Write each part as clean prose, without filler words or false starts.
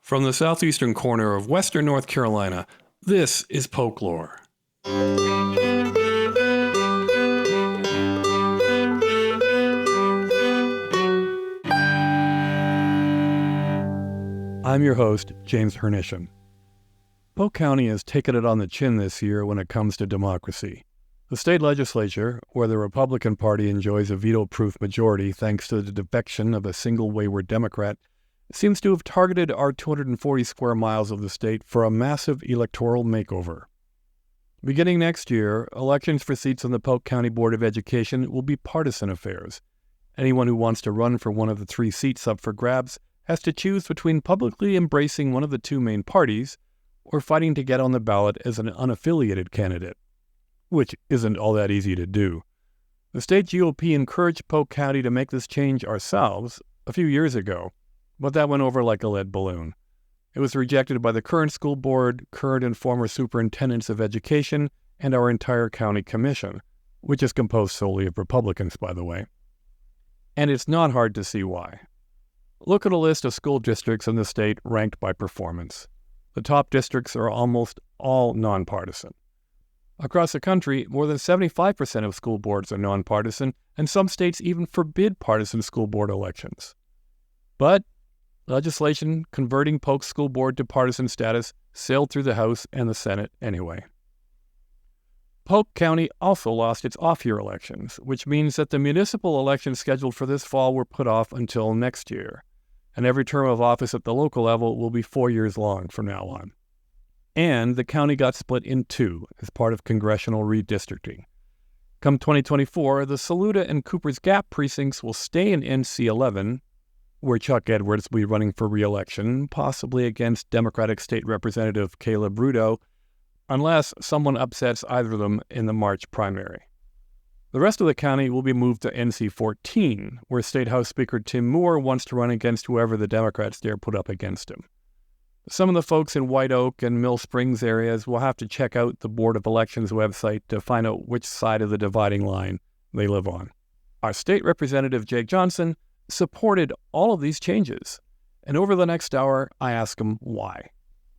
From the southeastern corner of western North Carolina, this is Folklore. I'm your host, James Hernisham. Polk County has taken it on the chin this year when it comes to democracy. The state legislature, where the Republican Party enjoys a veto-proof majority thanks to the defection of a single wayward Democrat, seems to have targeted our 240 square miles of the state for a massive electoral makeover. Beginning next year, elections for seats on the Polk County Board of Education will be partisan affairs. Anyone who wants to run for one of the three seats up for grabs has to choose between publicly embracing one of the two main parties or fighting to get on the ballot as an unaffiliated candidate, which isn't all that easy to do. The state GOP encouraged Polk County to make this change ourselves a few years ago, but that went over like a lead balloon. It was rejected by the current school board, current and former superintendents of education, and our entire county commission, which is composed solely of Republicans, by the way. And it's not hard to see why. Look at a list of school districts in the state ranked by performance. The top districts are almost all nonpartisan. Across the country, more than 75% of school boards are nonpartisan, and some states even forbid partisan school board elections. But legislation converting Polk's school board to partisan status sailed through the House and the Senate anyway. Polk County also lost its off-year elections, which means that the municipal elections scheduled for this fall were put off until next year, and every term of office at the local level will be 4 years long from now on. And the county got split in two as part of congressional redistricting. Come 2024, the Saluda and Cooper's Gap precincts will stay in NC 11, where Chuck Edwards will be running for re-election, possibly against Democratic State Representative Caleb Rudo, unless someone upsets either of them in the March primary. The rest of the county will be moved to NC 14, where State House Speaker Tim Moore wants to run against whoever the Democrats dare put up against him. Some of the folks in White Oak and Mill Springs areas will have to check out the Board of Elections website to find out which side of the dividing line they live on. Our state representative, Jake Johnson, supported all of these changes, and over the next hour, I ask him why.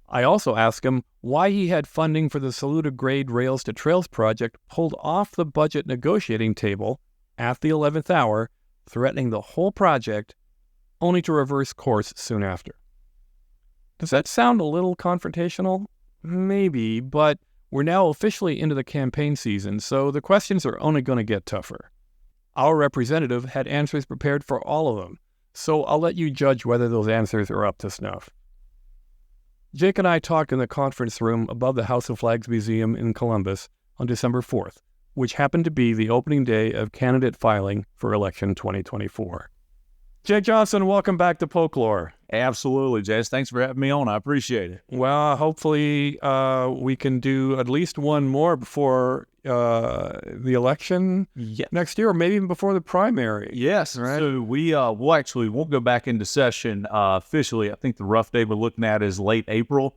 I also ask him why he had funding for the Saluda Grade Rails to Trails project pulled off the budget negotiating table at the 11th hour, threatening the whole project, only to reverse course soon after. Does that sound a little confrontational? Maybe, but we're now officially into the campaign season, so the questions are only going to get tougher. Our representative had answers prepared for all of them, so I'll let you judge whether those answers are up to snuff. Jake and I talked in the conference room above the House of Flags Museum in Columbus on December 4th, which happened to be the opening day of candidate filing for election 2024. Jake Johnson, welcome back to Folklore. Absolutely, Jase. Thanks for having me on. I appreciate it. Well, hopefully we can do at least one more before the election next year, or maybe even before the primary. Yes. Right? So won't go back into session officially. I think the rough day we're looking at is late April.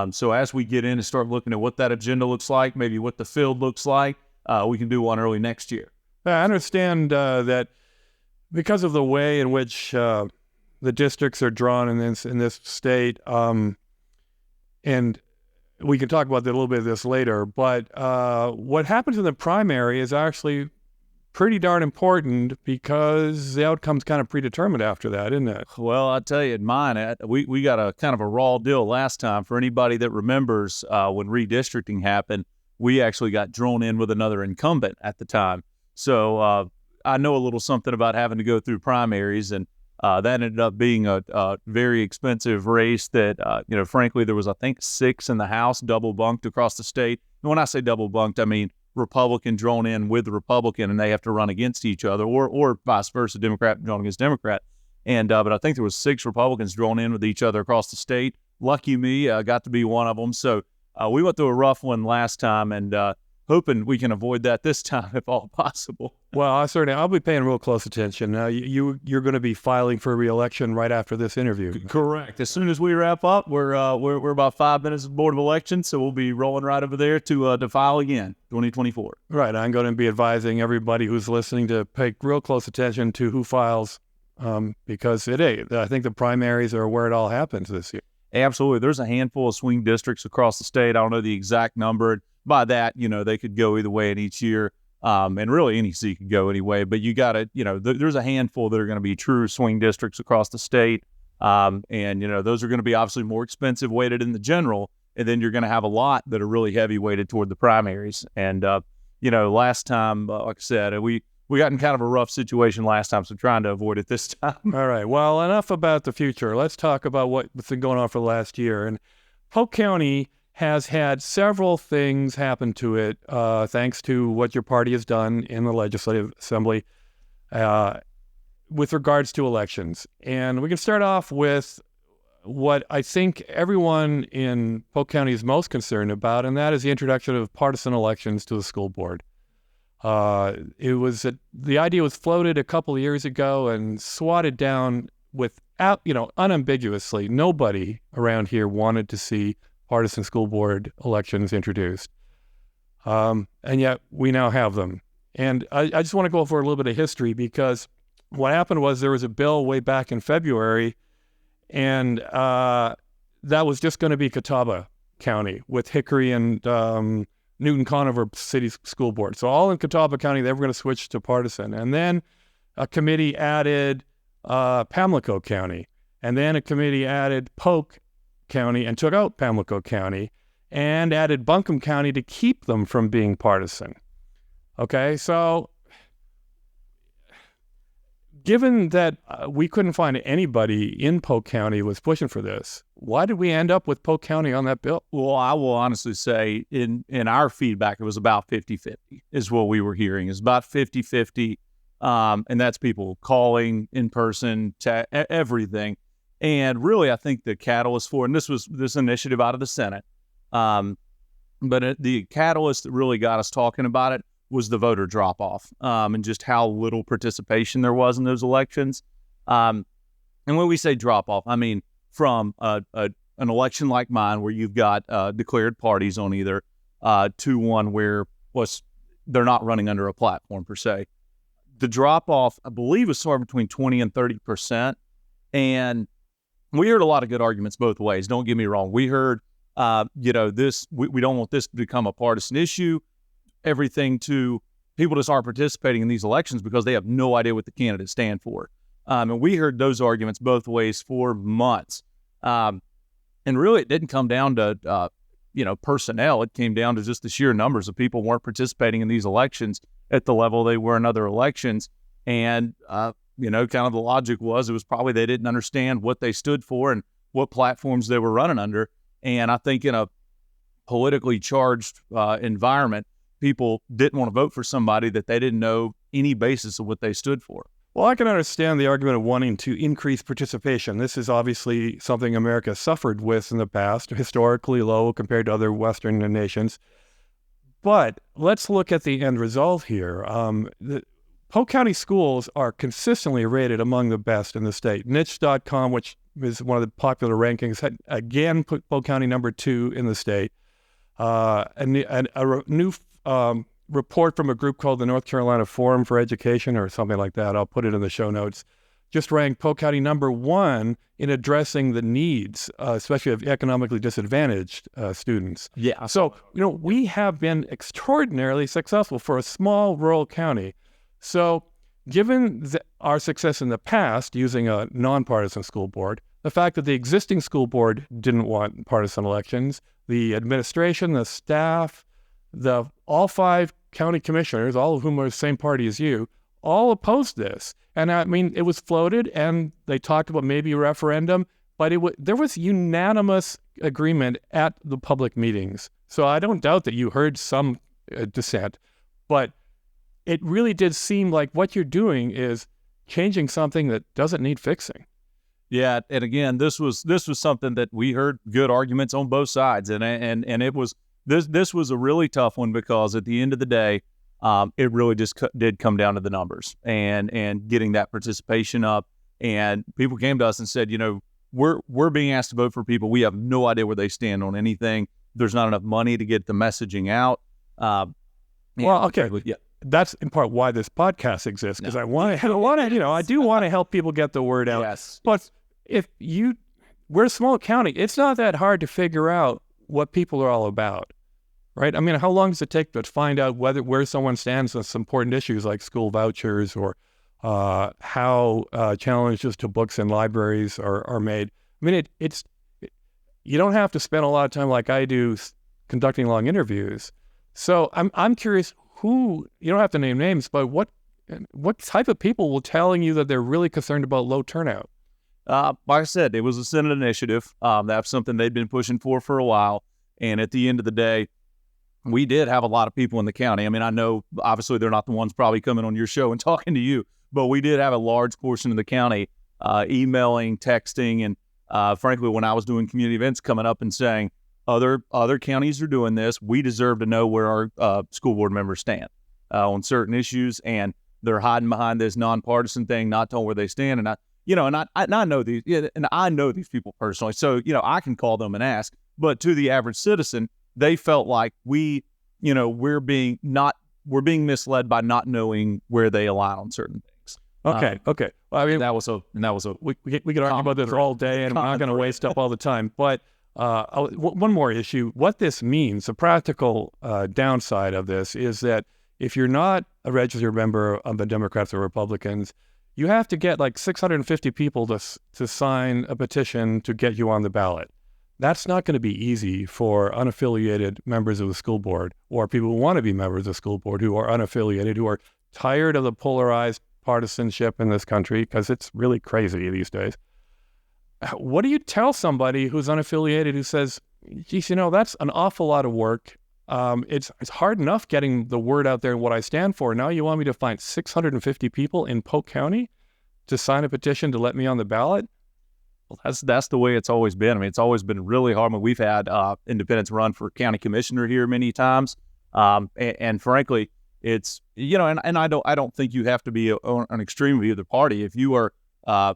So as we get in and start looking at what that agenda looks like, maybe what the field looks like, we can do one early next year. I understand that because of the way in which the districts are drawn in this state, and we can talk about a little bit of this later, but what happens in the primary is actually pretty darn important because the outcome's kind of predetermined after that, isn't it? Well, I tell you, at mine, we got a kind of a raw deal last time. For anybody that remembers when redistricting happened, we actually got drawn in with another incumbent at the time. So I know a little something about having to go through primaries, and that ended up being a very expensive race that, frankly, there was, I think, 6 in the House, double bunked across the state. And when I say double bunked, I mean Republican drawn in with the Republican, and they have to run against each other, or vice versa, Democrat drawn against Democrat. And but I think there was 6 Republicans drawn in with each other across the state. Lucky me, I got to be one of them. So we went through a rough one last time, and hoping we can avoid that this time if all possible. Well, I'll be paying real close attention. You're going to be filing for re-election right after this interview. Correct. As soon as we wrap up, we're about 5 minutes of Board of Elections, so we'll be rolling right over there to file again, 2024. Right. I'm going to be advising everybody who's listening to pay real close attention to who files because I think the primaries are where it all happens this year. Absolutely. There's a handful of swing districts across the state. I don't know the exact number. By that, they could go either way in each year. And really any seat could go anyway, but you got to, there's a handful that are going to be true swing districts across the state. And those are going to be obviously more expensive weighted in the general. And then you're going to have a lot that are really heavy weighted toward the primaries. And, last time, like I said, we got in kind of a rough situation last time, so trying to avoid it this time. All right. Well, enough about the future. Let's talk about what's been going on for the last year. And Polk County has had several things happen to it, thanks to what your party has done in the Legislative Assembly with regards to elections. And we can start off with what I think everyone in Polk County is most concerned about, and that is the introduction of partisan elections to the school board. The idea was floated a couple of years ago and swatted down without, unambiguously. Nobody around here wanted to see partisan school board elections introduced. And yet we now have them. And I just want to go over a little bit of history, because what happened was there was a bill way back in February, and that was just going to be Catawba County with Hickory and Newton Conover City School Board. So all in Catawba County, they were going to switch to partisan. And then a committee added Pamlico County. And then a committee added Polk County and took out Pamlico County and added Buncombe County to keep them from being partisan. Okay, so given that we couldn't find anybody in Polk County who was pushing for this, why did we end up with Polk County on that bill? Well, I will honestly say in our feedback, it was about 50-50 is what we were hearing. It's about 50-50, and that's people calling in person, everything. And really, I think the catalyst for, and this was this initiative out of the Senate, but the catalyst that really got us talking about it was the voter drop-off, and just how little participation there was in those elections. And when we say drop-off, I mean from an election like mine, where you've got declared parties on either, to one where they're not running under a platform per se. The drop-off, I believe, was somewhere between 20 and 30%. And we heard a lot of good arguments both ways. Don't get me wrong. We heard, we don't want this to become a partisan issue. Everything to people just aren't participating in these elections because they have no idea what the candidates stand for. And we heard those arguments both ways for months. And really, it didn't come down to, personnel. It came down to just the sheer numbers of people weren't participating in these elections at the level they were in other elections. And, kind of the logic was, it was probably they didn't understand what they stood for and what platforms they were running under. And I think in a politically charged environment, people didn't want to vote for somebody that they didn't know any basis of what they stood for. Well, I can understand the argument of wanting to increase participation. This is obviously something America suffered with in the past, historically low compared to other Western nations. But let's look at the end result here. The Polk County schools are consistently rated among the best in the state. Niche.com, which is one of the popular rankings, had again put Polk County number 2 in the state. And a new report from a group called the North Carolina Forum for Education or something like that, I'll put it in the show notes, just ranked Polk County number 1 in addressing the needs, especially of economically disadvantaged students. Yeah. So, we have been extraordinarily successful for a small rural county. So given our success in the past using a nonpartisan school board, the fact that the existing school board didn't want partisan elections, the administration, the staff, all 5 county commissioners, all of whom are the same party as you, all opposed this. And I mean, it was floated and they talked about maybe a referendum, but there was unanimous agreement at the public meetings. So I don't doubt that you heard some dissent, but it really did seem like what you're doing is changing something that doesn't need fixing. Yeah, and again, this was something that we heard good arguments on both sides, and it was this was a really tough one because at the end of the day, it really just did come down to the numbers and getting that participation up. And people came to us and said, we're being asked to vote for people we have no idea where they stand on anything. There's not enough money to get the messaging out. Well, okay. Yeah. That's in part why this podcast exists, because I do want to help people get the word out. Yes. But if you we're a small county. It's not that hard to figure out what people are all about, right? I mean, how long does it take to find out where someone stands on some important issues like school vouchers or how challenges to books and libraries are made? I mean, you don't have to spend a lot of time like I do conducting long interviews. So I'm curious who, you don't have to name names, but what type of people will telling you that they're really concerned about low turnout? Like I said, it was a Senate initiative. That's something they'd been pushing for a while. And at the end of the day, we did have a lot of people in the county. I mean, I know obviously they're not the ones probably coming on your show and talking to you, but we did have a large portion of the county emailing, texting, and frankly, when I was doing community events, coming up and saying, other counties are doing this. We deserve to know where our school board members stand on certain issues, and they're hiding behind this nonpartisan thing, not telling where they stand. And I know these, and I know these people personally, so I can call them and ask. But to the average citizen, they felt like we're being misled by not knowing where they align on certain things. Okay. Well, I mean, we could argue about this all day, and we're not going to waste up all the time. But one more issue: what this means, the practical downside of this is that if you're not a registered member of the Democrats or Republicans, you have to get like 650 people to sign a petition to get you on the ballot. That's not going to be easy for unaffiliated members of the school board or people who want to be members of the school board who are unaffiliated, who are tired of the polarized partisanship in this country, because it's really crazy these days. What do you tell somebody who's unaffiliated who says, geez, that's an awful lot of work. It's hard enough getting the word out there and what I stand for. Now you want me to find 650 people in Polk County to sign a petition to let me on the ballot? Well, that's the way it's always been. I mean, it's always been really hard. I mean, we've had independents run for county commissioner here many times, and frankly, it's and I don't think you have to be an extreme of either party. If you are, I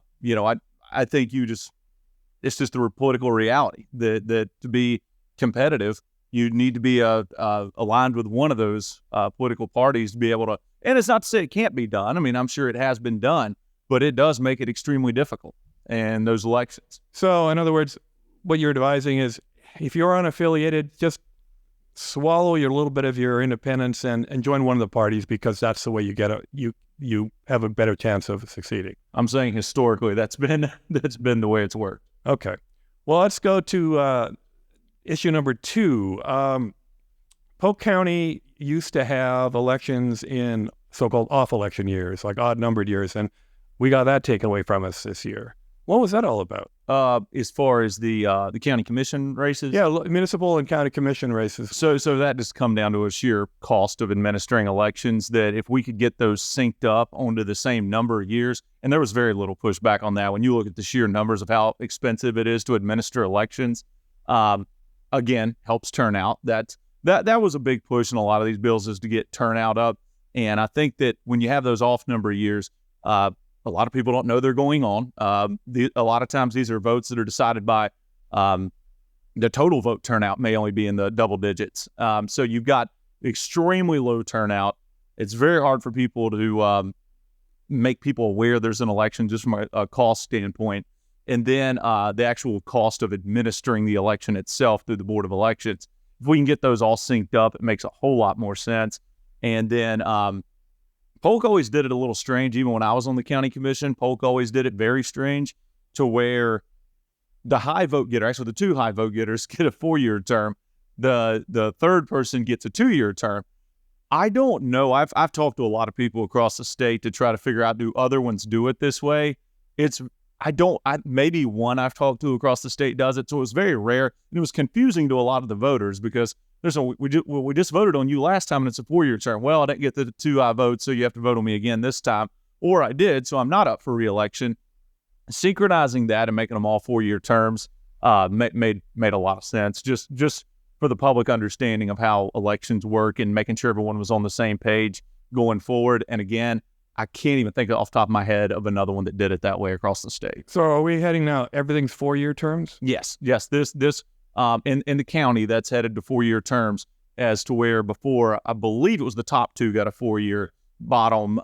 think it's just the political reality that to be competitive, you need to be aligned with one of those political parties to be able to. And it's not to say it can't be done. I mean, I'm sure it has been done, but it does make it extremely difficult in those elections. So, in other words, what you're advising is, if you're unaffiliated, just swallow your little bit of your independence and join one of the parties, because that's the way you have a better chance of succeeding. I'm saying historically that's been the way it's worked. Okay. Well, let's go to issue number 2. Polk County used to have elections in so-called off-election years, like odd-numbered years, and we got that taken away from us this year. What was that all about? As far as the county commission races? Yeah, municipal and county commission races. So that just come down to a sheer cost of administering elections, that if we could get those synced up onto the same number of years, and there was very little pushback on that when you look at the sheer numbers of how expensive it is to administer elections, again, helps turnout. That was a big push in a lot of these bills, is to get turnout up. And I think that when you have those off number of years, a lot of people don't know they're going on. A lot of times these are votes that are decided by the total vote turnout may only be in the double digits. So you've got extremely low turnout. It's very hard for people to make people aware there's an election, just from a cost standpoint. And then the actual cost of administering the election itself through the Board of Elections. If we can get those all synced up, it makes a whole lot more sense. And then Polk always did it a little strange. Even when I was on the county commission, Polk always did it very strange, to where the high vote getter, actually the 2 high vote getters, get a 4-year term. The third person gets a 2-year term. I don't know. I've talked to a lot of people across the state to try to figure out, do other ones do it this way? Maybe one I've talked to across the state does it. So it was very rare. And it was confusing to a lot of the voters, because we just voted on you last time and it's a 4-year term. Well, I didn't get the 2 I vote, so you have to vote on me again this time. Or I did, so I'm not up for re-election. Synchronizing that and making them all 4-year terms made a lot of sense. Just for the public understanding of how elections work and making sure everyone was on the same page going forward. And again, I can't even think off the top of my head of another one that did it that way across the state. So are we heading now, everything's 4-year terms? Yes. This in the county, that's headed to 4-year terms, as to where before, I believe it was the top 2 got a 4-year, bottom,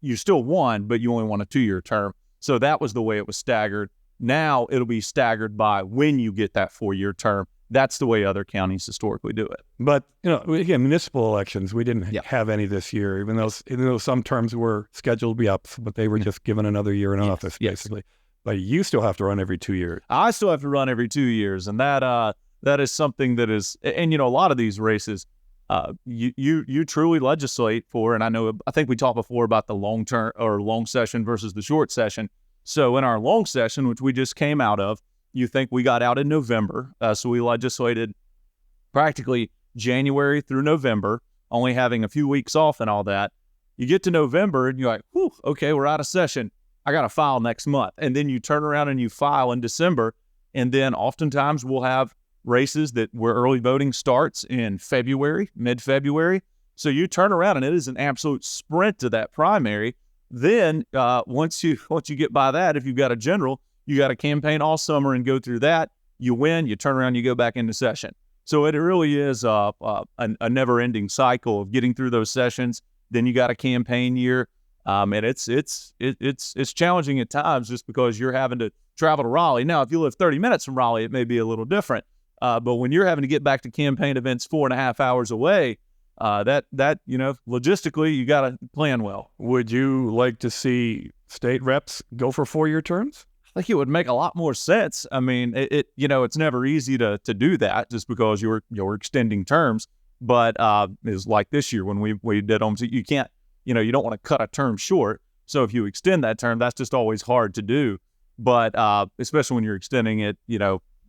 you still won, but you only won a 2-year term. So that was the way it was staggered. Now it'll be staggered by when you get that 4-year term. That's the way other counties historically do it. But, again, municipal elections, we didn't have any this year, even though some terms were scheduled to be up, but they were just given another year in office, basically. But you still have to run every 2 years. I still have to run every 2 years, and that is something that is, and a lot of these races, you truly legislate for, and I think we talked before about the long session versus the short session. So in our long session, which we just came out of, you think we got out in November, so we legislated practically January through November, only having a few weeks off and all that. You get to November and you're like, whew, okay, we're out of session. I got to file next month. And then you turn around and you file in December. And then oftentimes we'll have races where early voting starts in February, mid-February. So you turn around and it is an absolute sprint to that primary. Then once you get by that, if you've got a general, you got to campaign all summer and go through that. You win, you turn around, you go back into session. So it really is a never-ending cycle of getting through those sessions. Then you got a campaign year, and it's challenging at times just because you're having to travel to Raleigh. Now, if you live 30 minutes from Raleigh, it may be a little different. But when you're having to get back to campaign events 4.5 hours away, logistically, you got to plan well. Would you like to see state reps go for 4-year terms? I think it would make a lot more sense. I mean, it's never easy to do that just because you're extending terms. But it's like this year when we did them. So you can't, you don't want to cut a term short. So if you extend that term, that's just always hard to do. But especially when you're extending it,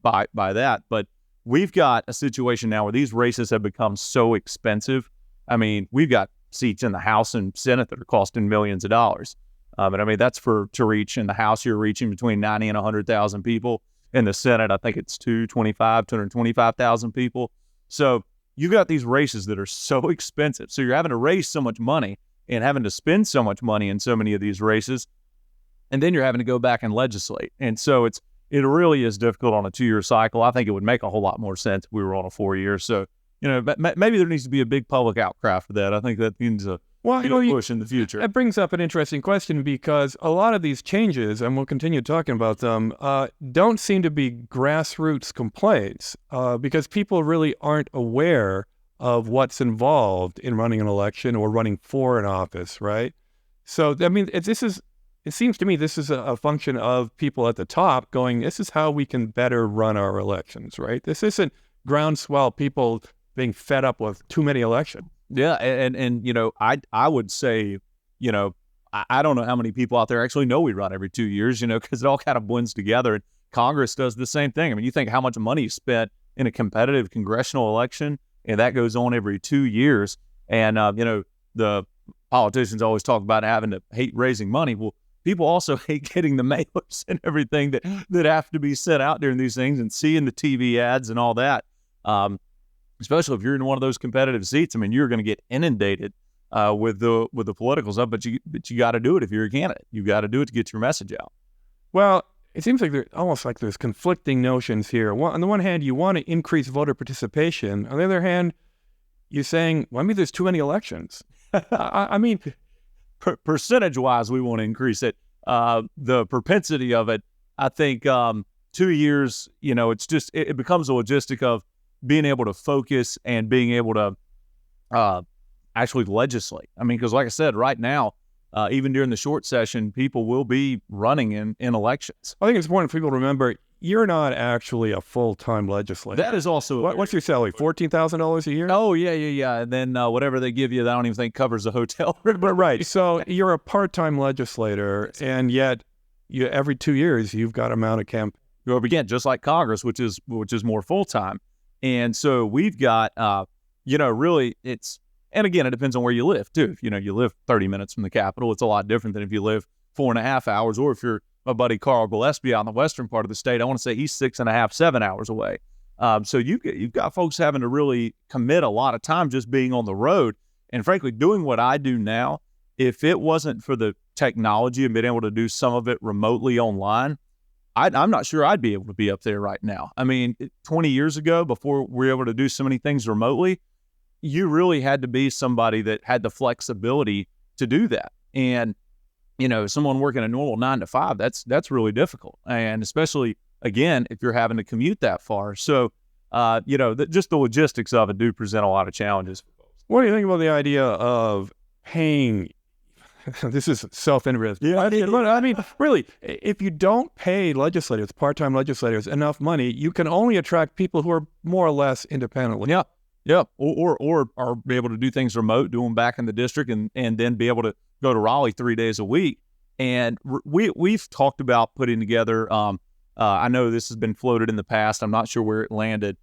by that. But we've got a situation now where these races have become so expensive. I mean, we've got seats in the House and Senate that are costing millions of dollars. And I mean, that's to reach in the House, you're reaching between 90 and 100,000 people. In the Senate, I think it's 225,000 people. So you got these races that are so expensive. So you're having to raise so much money and having to spend so much money in so many of these races. And then you're having to go back and legislate. And so it really is difficult on a 2-year cycle. I think it would make a whole lot more sense if we were on a 4-year. So, maybe there needs to be a big public outcry for that. I think that means a push in the future. That brings up an interesting question because a lot of these changes, and we'll continue talking about them, don't seem to be grassroots complaints because people really aren't aware of what's involved in running an election or running for an office, right? So, I mean, it seems to me this is a function of people at the top going, this is how we can better run our elections, right? This isn't groundswell people being fed up with too many elections. Yeah, and I would say, I don't know how many people out there actually know we run every 2 years, because it all kind of blends together. And Congress does the same thing. I mean, you think how much money is spent in a competitive congressional election, and that goes on every 2 years. And, the politicians always talk about having to hate raising money. Well, people also hate getting the mailers and everything that have to be sent out during these things and seeing the TV ads and all that. Especially if you're in one of those competitive seats. I mean, you're going to get inundated with the political stuff, but you got to do it if you're a candidate. You got to do it to get your message out. Well, it seems like there's conflicting notions here. On the one hand, you want to increase voter participation. On the other hand, you're saying, well, I mean, there's too many elections. I mean, percentage-wise, we want to increase it. The propensity of it, I think, 2 years. It's just it becomes a logistic of being able to focus and being able to actually legislate. I mean, because like I said, right now, even during the short session, people will be running in elections. I think it's important for people to remember you're not actually a full-time legislator. That is also... What's your salary, $14,000 a year? Oh, yeah. And then whatever they give you, I don't even think covers the hotel. But right. So you're a part-time legislator, and yet every 2 years you've got to mount a camp. Again, just like Congress, which is more full-time. And so we've got, really it's, and again, it depends on where you live too. If, you live 30 minutes from the Capitol, it's a lot different than if you live 4.5 hours, or if you're my buddy Carl Gillespie out in the western part of the state, I want to say he's 6.5, 7 hours away. So you've got folks having to really commit a lot of time just being on the road. And frankly, doing what I do now, if it wasn't for the technology and being able to do some of it remotely online, I'm not sure I'd be able to be up there right now. I mean, 20 years ago, before we were able to do so many things remotely, you really had to be somebody that had the flexibility to do that. And someone working a normal 9 to 5, that's really difficult. And especially, again, if you're having to commute that far. So, just the logistics of it do present a lot of challenges for folks. What do you think about the idea of paying? This is self-interest. Yeah. I mean, really, if you don't pay legislators, part-time legislators, enough money, you can only attract people who are more or less independently. Yeah. Or are be able to do things remote, do them back in the district, and then be able to go to Raleigh 3 days a week. And we've talked about putting together, I know this has been floated in the past, I'm not sure where it landed,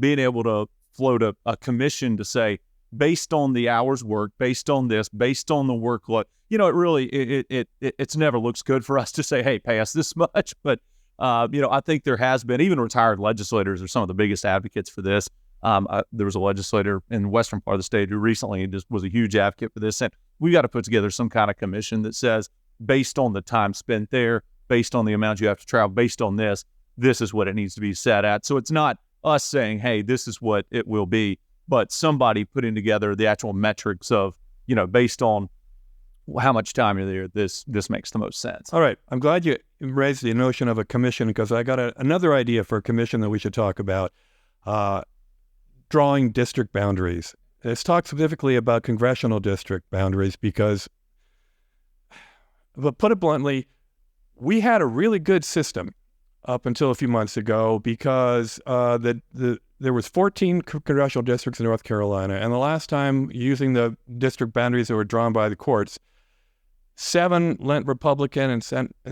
being able to float a commission to say, based on the hours worked, based on this, based on the workload, it's never looks good for us to say, hey, pay us this much. But, I think there has been, even retired legislators are some of the biggest advocates for this. There was a legislator in the western part of the state who recently just was a huge advocate for this. And we got to put together some kind of commission that says, based on the time spent there, based on the amount you have to travel, based on this is what it needs to be set at. So it's not us saying, hey, this is what it will be, but somebody putting together the actual metrics of, based on how much time you're there, this makes the most sense. All right. I'm glad you raised the notion of a commission, because I got another idea for a commission that we should talk about. Drawing district boundaries. Let's talk specifically about congressional district boundaries, because, but put it bluntly, we had a really good system up until a few months ago, because there was 14 congressional districts in North Carolina, and the last time using the district boundaries that were drawn by the courts, 7 lent Republican and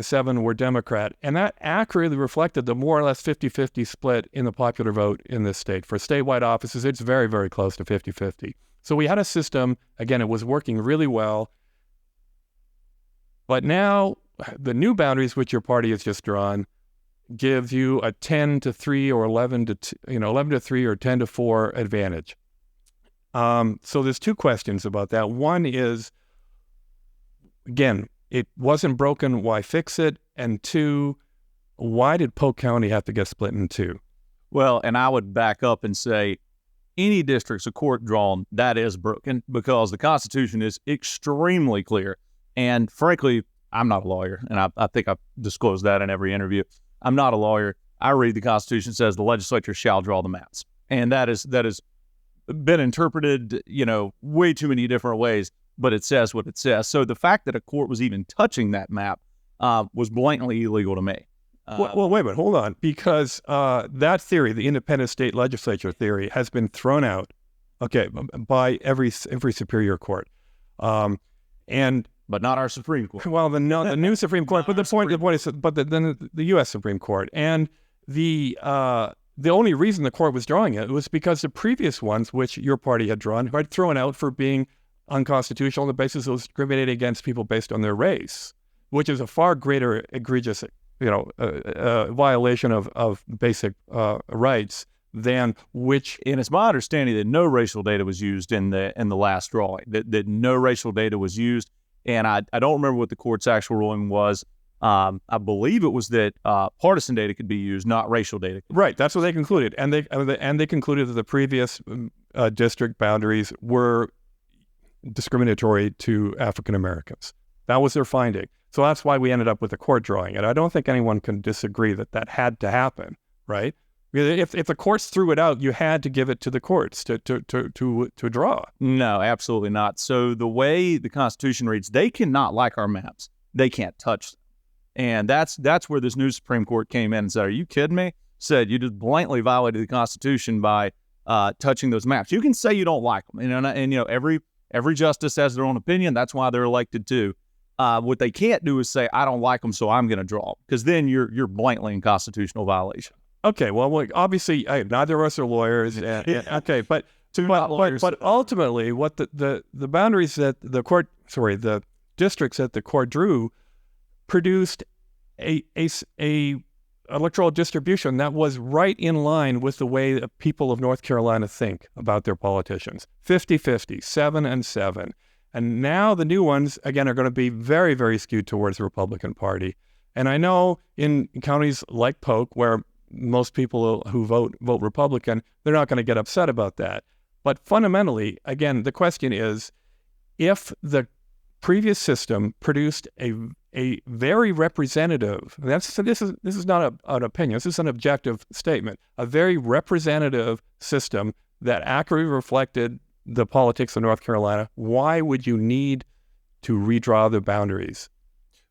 7 were Democrat. And that accurately reflected the more or less 50-50 split in the popular vote in this state. For statewide offices, it's very, very close to 50-50. So we had a system, again, it was working really well. But now the new boundaries which your party has just drawn gives you a 10-3 or 11-3 or 10-4 advantage. So there's 2 questions about that. One is, again, it wasn't broken, why fix it? And 2, why did Polk County have to get split in 2? Well, and I would back up and say any districts a court drawn, that is broken, because the Constitution is extremely clear. And frankly, I'm not a lawyer, and I think I've disclosed that in every interview. I'm not a lawyer. I read the Constitution says the legislature shall draw the maps. And that has been interpreted, way too many different ways, but it says what it says. So the fact that a court was even touching that map was blatantly illegal to me. Well, wait a minute, hold on, because that theory, the independent state legislature theory, has been thrown out, by every superior court, but not our Supreme Court. Well, the new Supreme Court. But the point is, then the U.S. Supreme Court, and the only reason the court was drawing it was because the previous ones, which your party had drawn, had thrown out for being unconstitutional on the basis of discriminating against people based on their race, which is a far greater egregious, violation of basic rights than which. And it's my understanding that no racial data was used in the last drawing. That no racial data was used, and I don't remember what the court's actual ruling was. I believe it was that partisan data could be used, not racial data. Right, that's what they concluded, and they concluded that the previous district boundaries were discriminatory to African Americans. That was their finding. So that's why we ended up with the court drawing it. I don't think anyone can disagree that had to happen, right? If the courts threw it out, you had to give it to the courts to draw. No, absolutely not. So the way the Constitution reads, they cannot like our maps. They can't touch them. And that's where this new Supreme Court came in and said, are you kidding me? Said you just blatantly violated the Constitution by touching those maps. You can say you don't like them, and every justice has their own opinion. That's why they're elected too. What they can't do is say, I don't like them, so I'm going to draw, because then you're blatantly in constitutional violation. Okay, well, obviously, neither of us are lawyers. Okay, but ultimately, what the boundaries that the districts that the court drew produced a electoral distribution that was right in line with the way the people of North Carolina think about their politicians. 50-50, 7-7. And now the new ones, again, are going to be very, very skewed towards the Republican Party. And I know in counties like Polk, where most people who vote Republican, they're not going to get upset about that. But fundamentally, again, the question is, if the previous system produced a very representative. This is not an opinion. This is an objective statement. A very representative system that accurately reflected the politics of North Carolina. Why would you need to redraw the boundaries?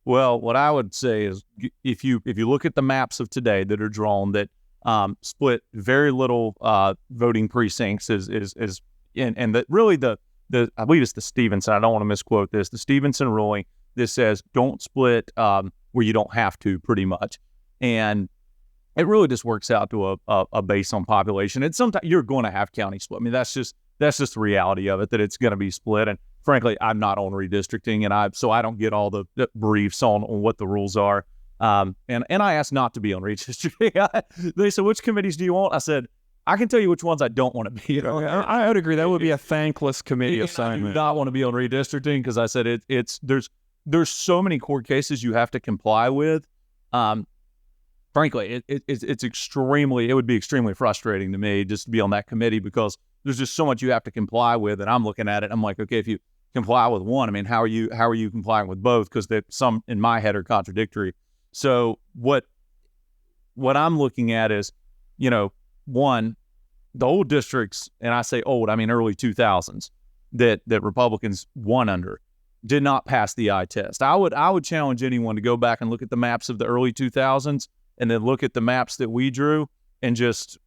Well, what I would say is, if you look at the maps of today that are drawn that split very little voting precincts, and that really the I believe it's the Stevenson. I don't want to misquote this. The Stevenson ruling that says don't split where you don't have to, pretty much, and it really just works out to a base on population. And sometimes you're going to have county split. I mean, that's just the reality of it, that it's going to be split. And frankly, I'm not on redistricting, and so I don't get all the briefs on what the rules are. And I asked not to be on redistricting. They said, which committees do you want? I said, I can tell you which ones I don't want to be on. I would agree. That would be a thankless committee assignment. I do not want to be on redistricting because I said there's so many court cases you have to comply with. Frankly, it would be extremely frustrating to me just to be on that committee, because there's just so much you have to comply with. And I'm looking at it, I'm like, okay, if you comply with one, I mean, how are you complying with both? Because some in my head are contradictory. So what I'm looking at is, one, the old districts, and I say old, I mean early 2000s, that Republicans won under, did not pass the eye test. I would challenge anyone to go back and look at the maps of the early 2000s and then look at the maps that we drew, and just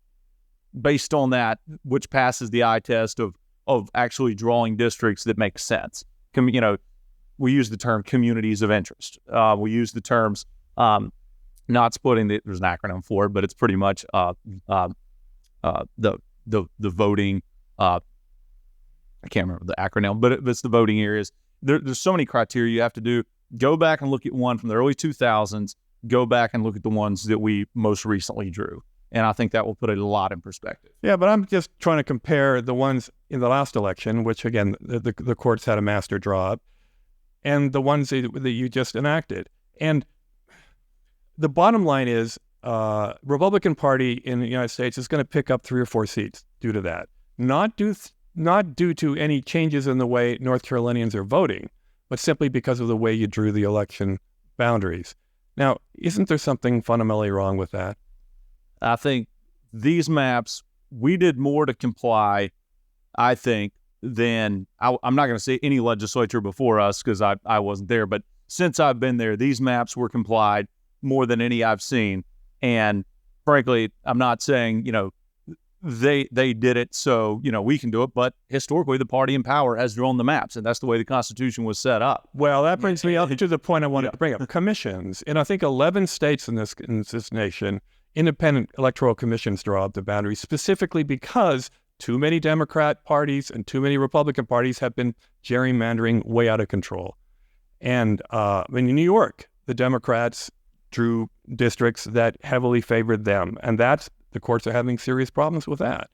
based on that, which passes the eye test of actually drawing districts that make sense. We use the term communities of interest. We use the terms not splitting. There's an acronym for it, but it's pretty much the voting. I can't remember the acronym, but it's the voting areas. There's so many criteria you have to do. Go back and look at one from the early 2000s. Go back and look at the ones that we most recently drew. And I think that will put it a lot in perspective. Yeah, but I'm just trying to compare the ones in the last election, which, again, the courts had a master draw up, and the ones that you just enacted. And the bottom line is Republican Party in the United States is going to pick up 3 or 4 seats due to that. Not due to any changes in the way North Carolinians are voting, but simply because of the way you drew the election boundaries. Now, isn't there something fundamentally wrong with that? I think these maps, we did more to comply, I think, than I'm not going to say any legislature before us, because I wasn't there, but since I've been there, these maps were complied more than any I've seen. And frankly, I'm not saying, they did it so, we can do it, but historically the party in power has drawn the maps, and that's the way the Constitution was set up. Well, that brings me up to the point I wanted to bring up. Commissions. In I think 11 states in this nation, independent electoral commissions draw up the boundaries, specifically because too many Democrat parties and too many Republican parties have been gerrymandering way out of control. And in New York, the Democrats drew districts that heavily favored them, and the courts are having serious problems with that.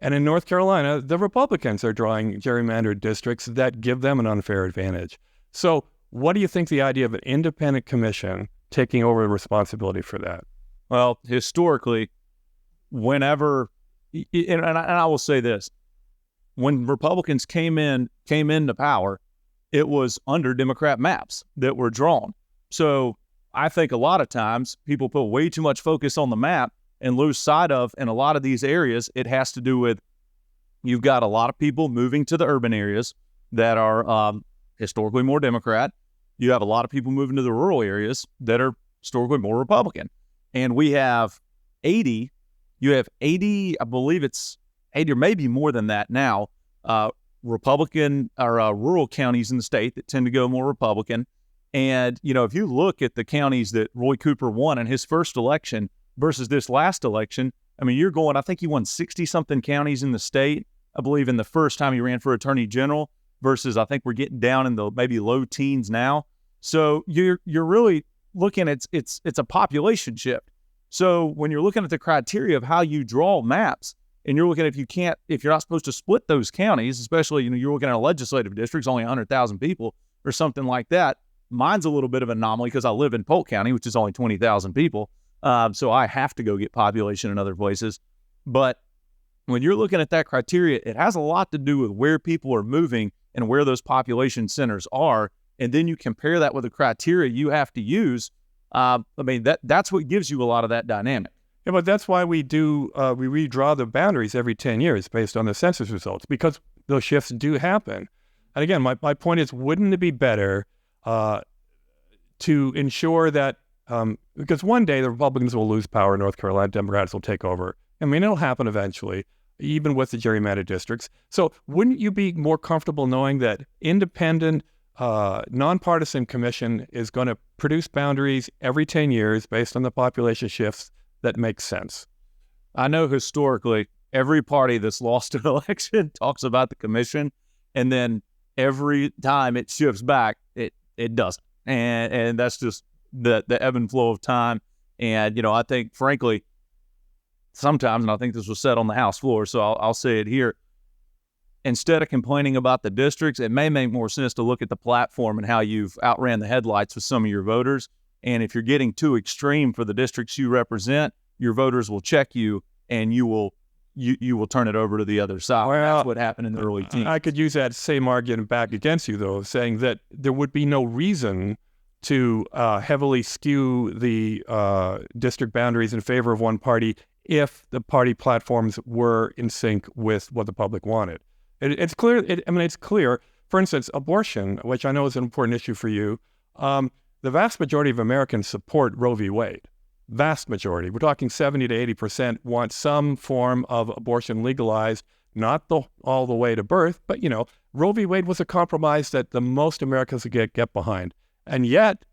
And in North Carolina, the Republicans are drawing gerrymandered districts that give them an unfair advantage. So what do you think the idea of an independent commission taking over the responsibility for that? Well, historically, whenever, and I will say this, when Republicans came into power, it was under Democrat maps that were drawn. So I think a lot of times people put way too much focus on the map and lose sight of, in a lot of these areas, it has to do with, you've got a lot of people moving to the urban areas that are historically more Democrat. You have a lot of people moving to the rural areas that are historically more Republican. And we have 80, I believe it's 80 or maybe more than that now, Republican or rural counties in the state that tend to go more Republican. And, if you look at the counties that Roy Cooper won in his first election versus this last election, I mean, I think he won 60-something counties in the state, I believe, in the first time he ran for attorney general, versus I think we're getting down in the maybe low teens now. So you're really looking at it's a population shift. So when you're looking at the criteria of how you draw maps, and you're looking at if you're not supposed to split those counties, especially, you're looking at a legislative district, only 100,000 people or something like that. Mine's a little bit of an anomaly because I live in Polk County, which is only 20,000 people. So I have to go get population in other places. But when you're looking at that criteria, it has a lot to do with where people are moving and where those population centers are. and then you compare that with the criteria you have to use, that's what gives you a lot of that dynamic. Yeah, but that's why we redraw the boundaries every 10 years based on the census results, because those shifts do happen. And again, my point is, wouldn't it be better to ensure that, because one day the Republicans will lose power in North Carolina, Democrats will take over. I mean, it'll happen eventually, even with the gerrymandered districts. So wouldn't you be more comfortable knowing that independent, nonpartisan commission is going to produce boundaries every 10 years based on the population shifts that make sense? I know historically, every party that's lost an election talks about the commission, and then every time it shifts back, it doesn't. And that's just the ebb and flow of time. And, I think, frankly, sometimes, and I think this was said on the House floor, so I'll say it here, instead of complaining about the districts, it may make more sense to look at the platform and how you've outran the headlights with some of your voters. And if you're getting too extreme for the districts you represent, your voters will check you, and you will turn it over to the other side. Well, that's what happened in the early teens. I could use that same argument back against you, though, saying that there would be no reason to heavily skew the district boundaries in favor of one party if the party platforms were in sync with what the public wanted. It's clear. It's clear. For instance, abortion, which I know is an important issue for you, the vast majority of Americans support Roe v. Wade. Vast majority. We're talking 70 to 80% want some form of abortion legalized, not all the way to birth, but, Roe v. Wade was a compromise that the most Americans would get behind. And yet,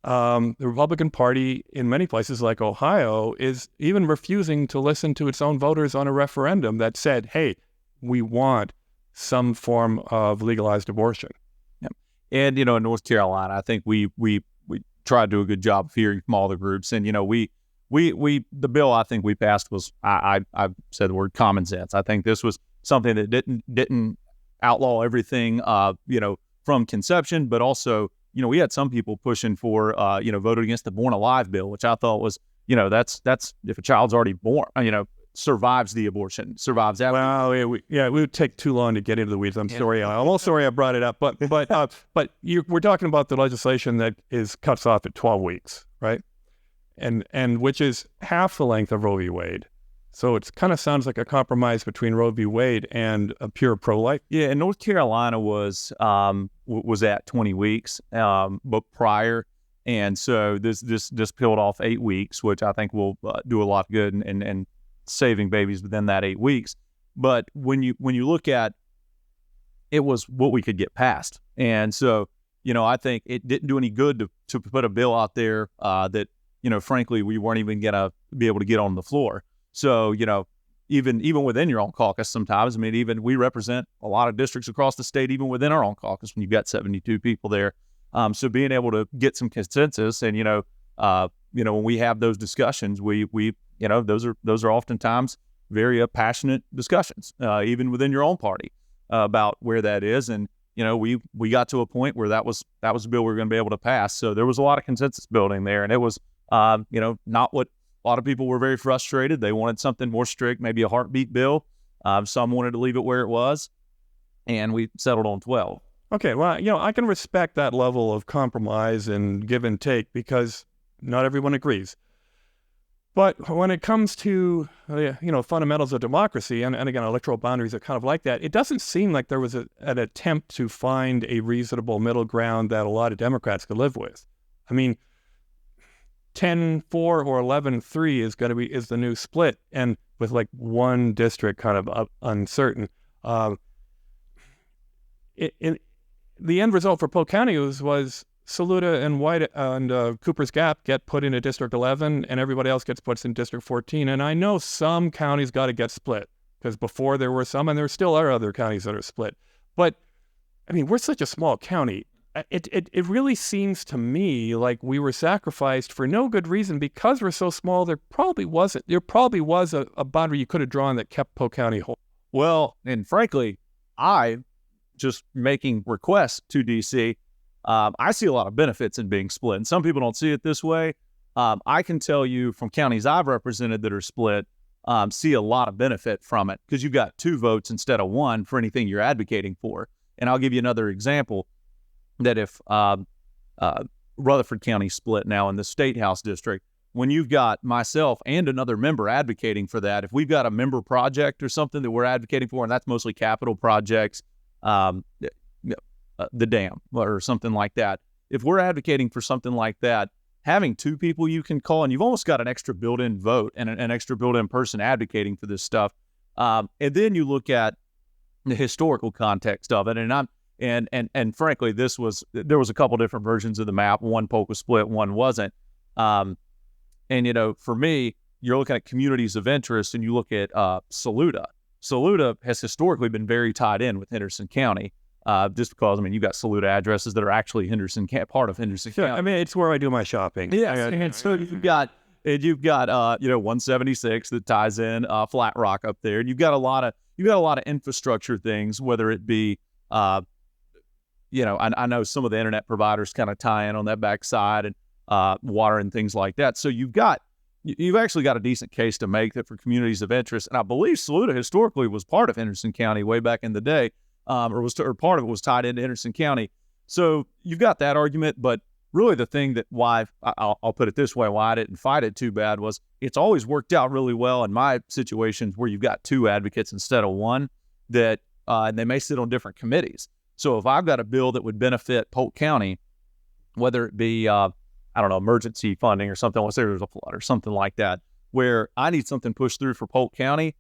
the Republican Party in many places like Ohio is even refusing to listen to its own voters on a referendum that said, hey, we want some form of legalized abortion. Yep. And, in North Carolina, I think we tried to do a good job of hearing from all the groups. And, the bill I think we passed was, I said the word common sense. I think this was something that didn't outlaw everything, from conception, but also, we had some people pushing for, voted against the Born Alive bill, which I thought was, that's if a child's already born, survives the abortion, survives after. Well, it would take too long to get into the weeds. I'm sorry. I'm all sorry I brought it up, but we're talking about the legislation that cuts off at 12 weeks, right? And which is half the length of Roe v. Wade. So it kind of sounds like a compromise between Roe v. Wade and a pure pro-life. Yeah, and North Carolina was at 20 weeks, but prior. And so this peeled off 8 weeks, which I think will do a lot of good and saving babies within that 8 weeks. But when you look at it, was what we could get past. And so, I think it didn't do any good to put a bill out there that, frankly, we weren't even going to be able to get on the floor. So, even within your own caucus sometimes, even we represent a lot of districts across the state, even within our own caucus, when you've got 72 people there. So being able to get some consensus and, when we have those discussions, we those are oftentimes very passionate discussions, even within your own party about where that is. And, we got to a point where that was a bill we were going to be able to pass. So there was a lot of consensus building there, and it was, not what a lot of people were very frustrated. They wanted something more strict, maybe a heartbeat bill. Some wanted to leave it where it was, and we settled on 12. Okay, well, I can respect that level of compromise and give and take because not everyone agrees. But when it comes to, fundamentals of democracy, and again, electoral boundaries are kind of like that, it doesn't seem like there was an attempt to find a reasonable middle ground that a lot of Democrats could live with. 10-4 or 11-3 is the new split, and with like one district kind of uncertain. The end result for Polk County was Saluda and White and Cooper's Gap get put into District 11, and everybody else gets put in District 14. And I know some counties got to get split because before there were some, and there still are other counties that are split. But we're such a small county. It really seems to me like we were sacrificed for no good reason because we're so small. There probably was a boundary you could have drawn that kept Polk County whole. Well, and frankly, I just making requests to DC. I see a lot of benefits in being split, and some people don't see it this way. I can tell you from counties I've represented that are split, see a lot of benefit from it because you've got 2 votes instead of 1 for anything you're advocating for. And I'll give you another example. that if Rutherford County split now in the State House district, when you've got myself and another member advocating for that, if we've got a member project or something that we're advocating for, and that's mostly capital projects, the dam or something like that, if we're advocating for something like that, having two people you can call, and you've almost got an extra built-in vote and an extra built-in person advocating for this stuff. And then you look at the historical context of it, and frankly, there was a couple different versions of the map. One Polk was split, one wasn't. And for me, you're looking at communities of interest, and you look at Saluda. Saluda has historically been very tied in with Henderson County, just because you've got Saluda addresses that are actually part of Henderson County. I mean, it's where I do my shopping. Yeah, and so you've got 176 that ties in Flat Rock up there, and you've got a lot of infrastructure things, whether it be I know some of the internet providers kind of tie in on that backside, and water and things like that. So you've actually got a decent case to make that for communities of interest. And I believe Saluda historically was part of Henderson County way back in the day, or part of it was tied into Henderson County. So you've got that argument, but really the thing that I'll put it this way, why I didn't fight it too bad was it's always worked out really well in my situations where you've got two advocates instead of one, that and they may sit on different committees. So if I've got a bill that would benefit Polk County, whether it be emergency funding or something, let's say there's a flood or something like that, where I need something pushed through for Polk County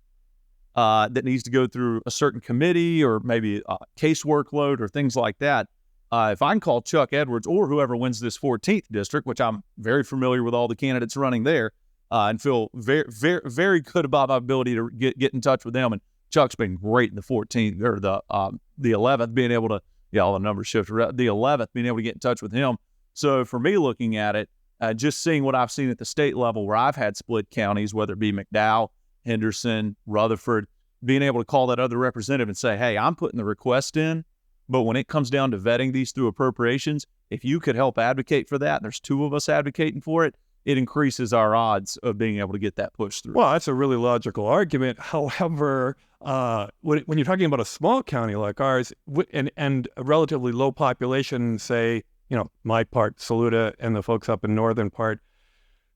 that needs to go through a certain committee or maybe a case workload or things like that. If I can call Chuck Edwards or whoever wins this 14th district, which I'm very familiar with all the candidates running there, and feel very, very, very good about my ability to get in touch with them. And Chuck's been great in the 14th or the 11th, being able to, all the numbers shift, the 11th, being able to get in touch with him. So for me, looking at it, just seeing what I've seen at the state level where I've had split counties, whether it be McDowell, Henderson, Rutherford, being able to call that other representative and say, hey, I'm putting the request in, but when it comes down to vetting these through appropriations, if you could help advocate for that, and there's two of us advocating for it, it increases our odds of being able to get that pushed through. Well, that's a really logical argument. However, when you're talking about a small county like ours and a relatively low population, say, my part, Saluda, and the folks up in northern part,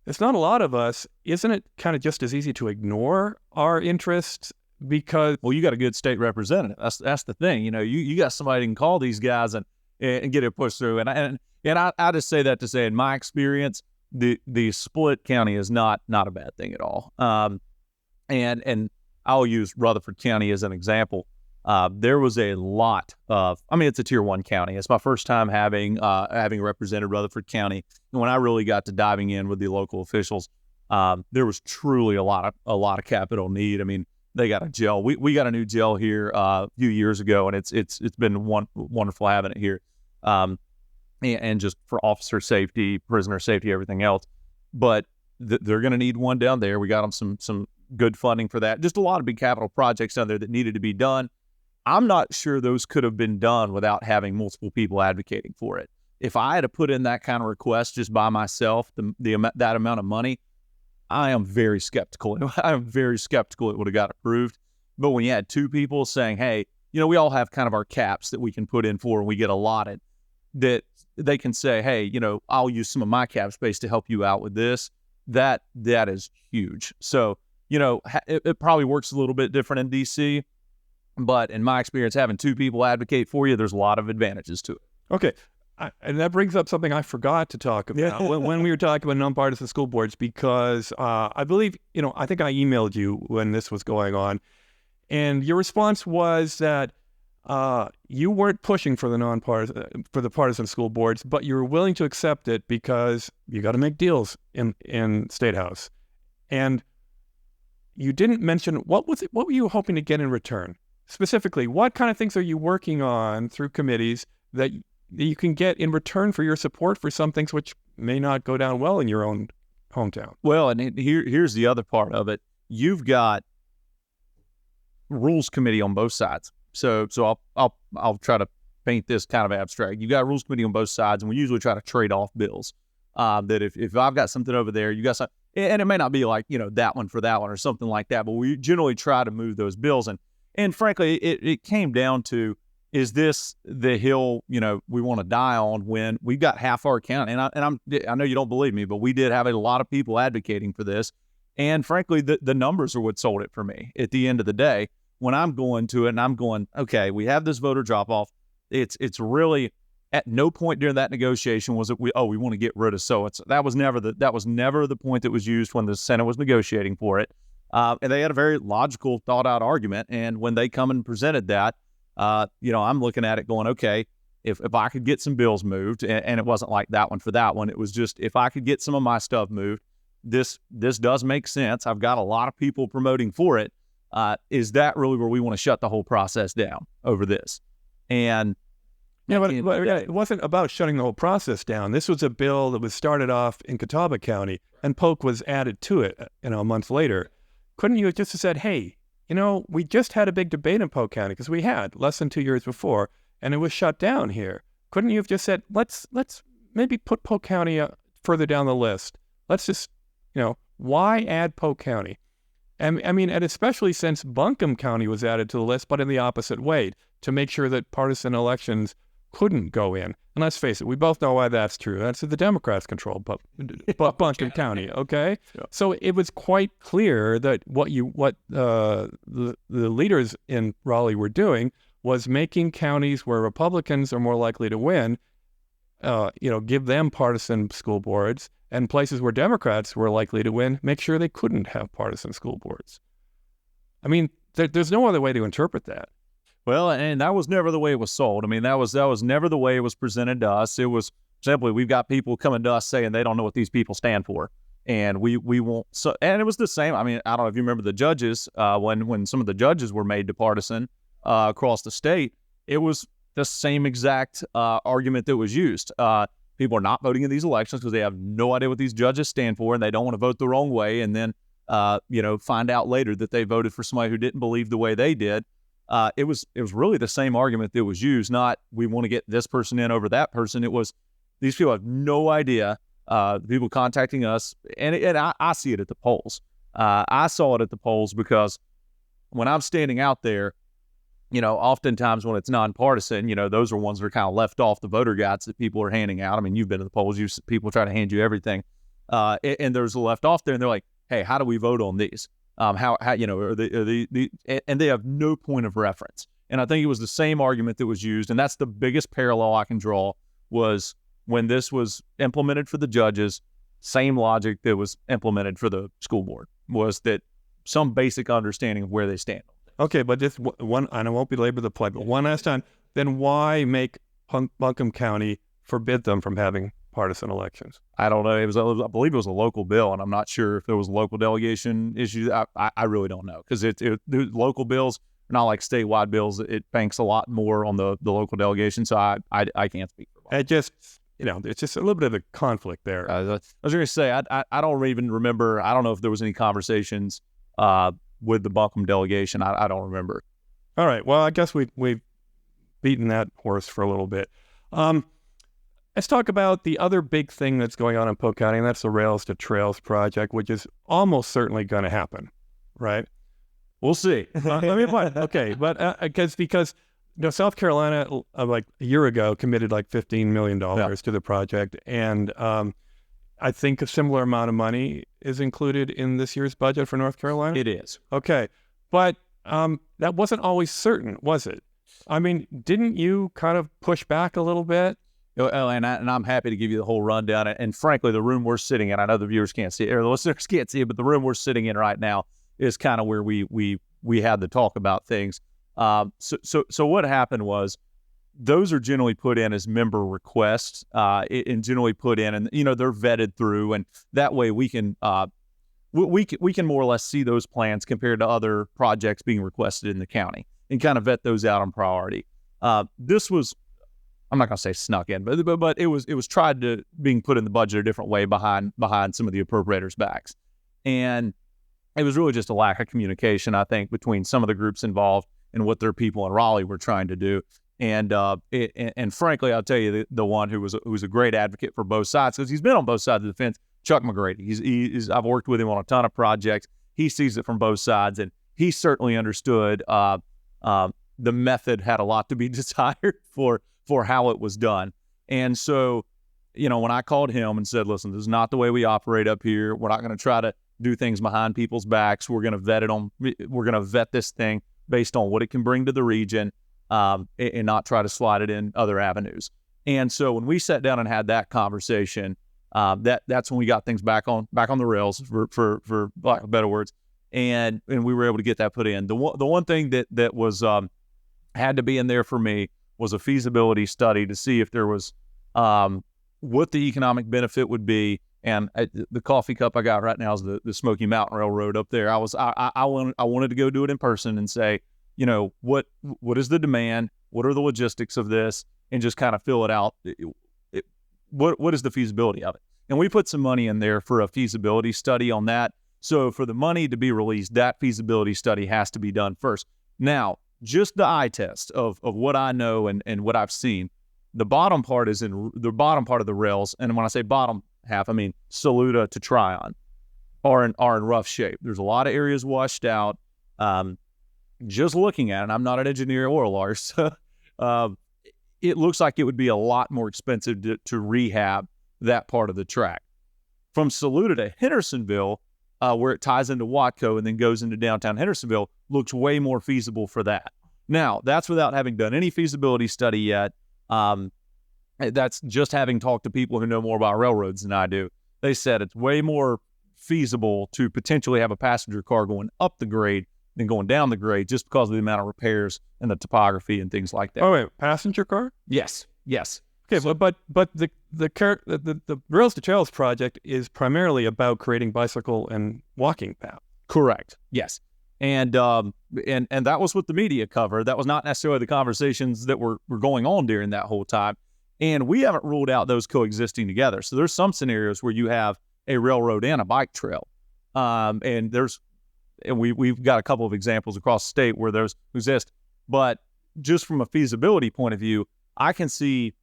it's not a lot of us. Isn't it kind of just as easy to ignore our interests? Because, well, you got a good state representative. That's the thing. You got somebody who can call these guys and get it pushed through. And I just say that to say, in my experience, the split county is not a bad thing at all. And I'll use Rutherford County as an example. There was a lot of, it's a tier 1 county. It's my first time having represented Rutherford County. And when I really got to diving in with the local officials, there was truly a lot of capital need. They got a jail. We got a new jail here a few years ago, and it's been wonderful having it here. And just for officer safety, prisoner safety, everything else. But they're going to need one down there. We got them some good funding for that. Just a lot of big capital projects down there that needed to be done. I'm not sure those could have been done without having multiple people advocating for it. If I had to put in that kind of request just by myself, that amount of money, I am very skeptical. I am very skeptical it would have got approved. But when you had two people saying, hey, we all have kind of our caps that we can put in for and we get allotted, that they can say, hey, I'll use some of my cap space to help you out with this. That is huge. So, it probably works a little bit different in DC, but in my experience, having two people advocate for you, there's a lot of advantages to it. Okay. And that brings up something I forgot to talk about when we were talking about nonpartisan school boards, because I believe, I think I emailed you when this was going on, and your response was that you weren't pushing for the partisan school boards, but you were willing to accept it because you got to make deals in State House. And you didn't mention what were you hoping to get in return? Specifically, what kind of things are you working on through committees that you can get in return for your support for some things which may not go down well in your own hometown? Well, and here's the other part of it. You've got rules committee on both sides. So I'll try to paint this kind of abstract. You've got a rules committee on both sides, and we usually try to trade off bills. That if I've got something over there, you got something, and it may not be like, that one for that one or something like that, but we generally try to move those bills. And frankly, it came down to, is this the hill, we want to die on when we've got half our county? I know you don't believe me, but we did have a lot of people advocating for this. And frankly, the numbers are what sold it for me at the end of the day. When I'm going to it and I'm going, okay, we have this voter drop off. It's really at no point during that negotiation was it we want to get rid of that was never the point that was used when the Senate was negotiating for it. And they had a very logical, thought out argument. And when they come and presented that, I'm looking at it going, okay, if I could get some bills moved, and it wasn't like that one for that one. It was just, if I could get some of my stuff moved, this does make sense. I've got a lot of people promoting for it. Is that really where we want to shut the whole process down over this? And but it wasn't about shutting the whole process down. This was a bill that was started off in Catawba County, and Polk was added to it, a month later. Couldn't you have just said, hey, we just had a big debate in Polk County, because we had less than 2 years before, and it was shut down here. Couldn't you have just said, let's maybe put Polk County further down the list? Let's just, why add Polk County? And especially since Buncombe County was added to the list, but in the opposite way, to make sure that partisan elections couldn't go in. And let's face it, we both know why that's true. That's the Democrats control Buncombe County, okay? Yeah. So it was quite clear that what the leaders in Raleigh were doing was making counties where Republicans are more likely to win, give them partisan school boards, and places where Democrats were likely to win, make sure they couldn't have partisan school boards. There's no other way to interpret that. Well, and that was never the way it was sold. That was never the way it was presented to us. It was simply, we've got people coming to us saying they don't know what these people stand for, and we won't. So, and it was the same. I don't know if you remember the judges when some of the judges were made to partisan across the state. It was the same exact argument that was used. People are not voting in these elections because they have no idea what these judges stand for, and they don't want to vote the wrong way, and then find out later that they voted for somebody who didn't believe the way they did. It was really the same argument that was used, not we want to get this person in over that person. It was these people have no idea. The people contacting us, and I see it at the polls. I saw it at the polls because when I'm standing out there, oftentimes when it's nonpartisan, those are ones that are kind of left off the voter guides that people are handing out. You've been to the polls, people try to hand you everything. And there's a left off there, and they're like, hey, how do we vote on these? How are they, and they have no point of reference. And I think it was the same argument that was used, and that's the biggest parallel I can draw, was when this was implemented for the judges, same logic that was implemented for the school board, was that some basic understanding of where they stand. Okay, but just one, and I won't belabor the point, but one last time, then why make Buncombe County forbid them from having partisan elections? I don't know. I believe it was a local bill, and I'm not sure if there was a local delegation issue. I really don't know, because the local bills are not like statewide bills. It banks a lot more on the local delegation, so I can't speak for it. It's just a little bit of a conflict there. I was going to say, I don't even remember. I don't know if there was any conversations with the Buncombe delegation. I don't remember. All right. Well, I guess we've beaten that horse for a little bit. Let's talk about the other big thing that's going on in Polk County, and that's the Rails to Trails project, which is almost certainly going to happen, right? We'll see. Okay, but because South Carolina, like a year ago, committed like $15 million to the project, and I think a similar amount of money is included in this year's budget for North Carolina? It is. Okay, but that wasn't always certain, was it? Didn't you kind of push back a little bit? And I'm happy to give you the whole rundown. And frankly, the room we're sitting in, I know the viewers can't see it, or the listeners can't see it, but the room we're sitting in right now is kind of where we had the talk about things. So what happened was, those are generally put in as member requests, and generally put in, and they're vetted through, and that way we can we can more or less see those plans compared to other projects being requested in the county, and kind of vet those out on priority. This was, I'm not going to say snuck in, but it was tried to being put in the budget a different way behind some of the appropriators' backs. And it was really just a lack of communication, I think, between some of the groups involved and what their people in Raleigh were trying to do. And frankly, I'll tell you, the one who was a great advocate for both sides, because he's been on both sides of the fence, Chuck McGrady. I've worked with him on a ton of projects. He sees it from both sides, and he certainly understood the method had a lot to be desired for how it was done. And so, when I called him and said, listen, this is not the way we operate up here. We're not going to try to do things behind people's backs. We're going to vet this thing based on what it can bring to the region, and not try to slide it in other avenues. And so when we sat down and had that conversation, that's when we got things back on the rails, for lack of better words, and we were able to get that put in. The one thing that was had to be in there for me was a feasibility study to see if there was what the economic benefit would be. And the coffee cup I got right now is the Smoky Mountain Railroad up there. I wanted to go do it in person and say, what is the demand? What are the logistics of this? And just kind of fill it out. What is the feasibility of it? And we put some money in there for a feasibility study on that. So for the money to be released, that feasibility study has to be done first. Now, just the eye test of what I know and what I've seen, the bottom part is in the bottom part of the rails. And when I say bottom half, I mean Saluda to Tryon are in rough shape. There's a lot of areas washed out. Just looking at it, I'm not an engineer or a lawyer, so it looks like it would be a lot more expensive to rehab that part of the track. From Saluda to Hendersonville, where it ties into Watco and then goes into downtown Hendersonville, looks way more feasible for that. Now, that's without having done any feasibility study yet. That's just having talked to people who know more about railroads than I do. They said it's way more feasible to potentially have a passenger car going up the grade than going down the grade, just because of the amount of repairs and the topography and things like that. Oh, wait, passenger car? Yes. Okay, so, but the Rails to Trails project is primarily about creating bicycle and walking paths. Correct. Yes. And that was what the media covered. That was not necessarily the conversations that were going on during that whole time. And we haven't ruled out those coexisting together. So there's some scenarios where you have a railroad and a bike trail. And we've got a couple of examples across the state where those exist. But just from a feasibility point of view, I can see,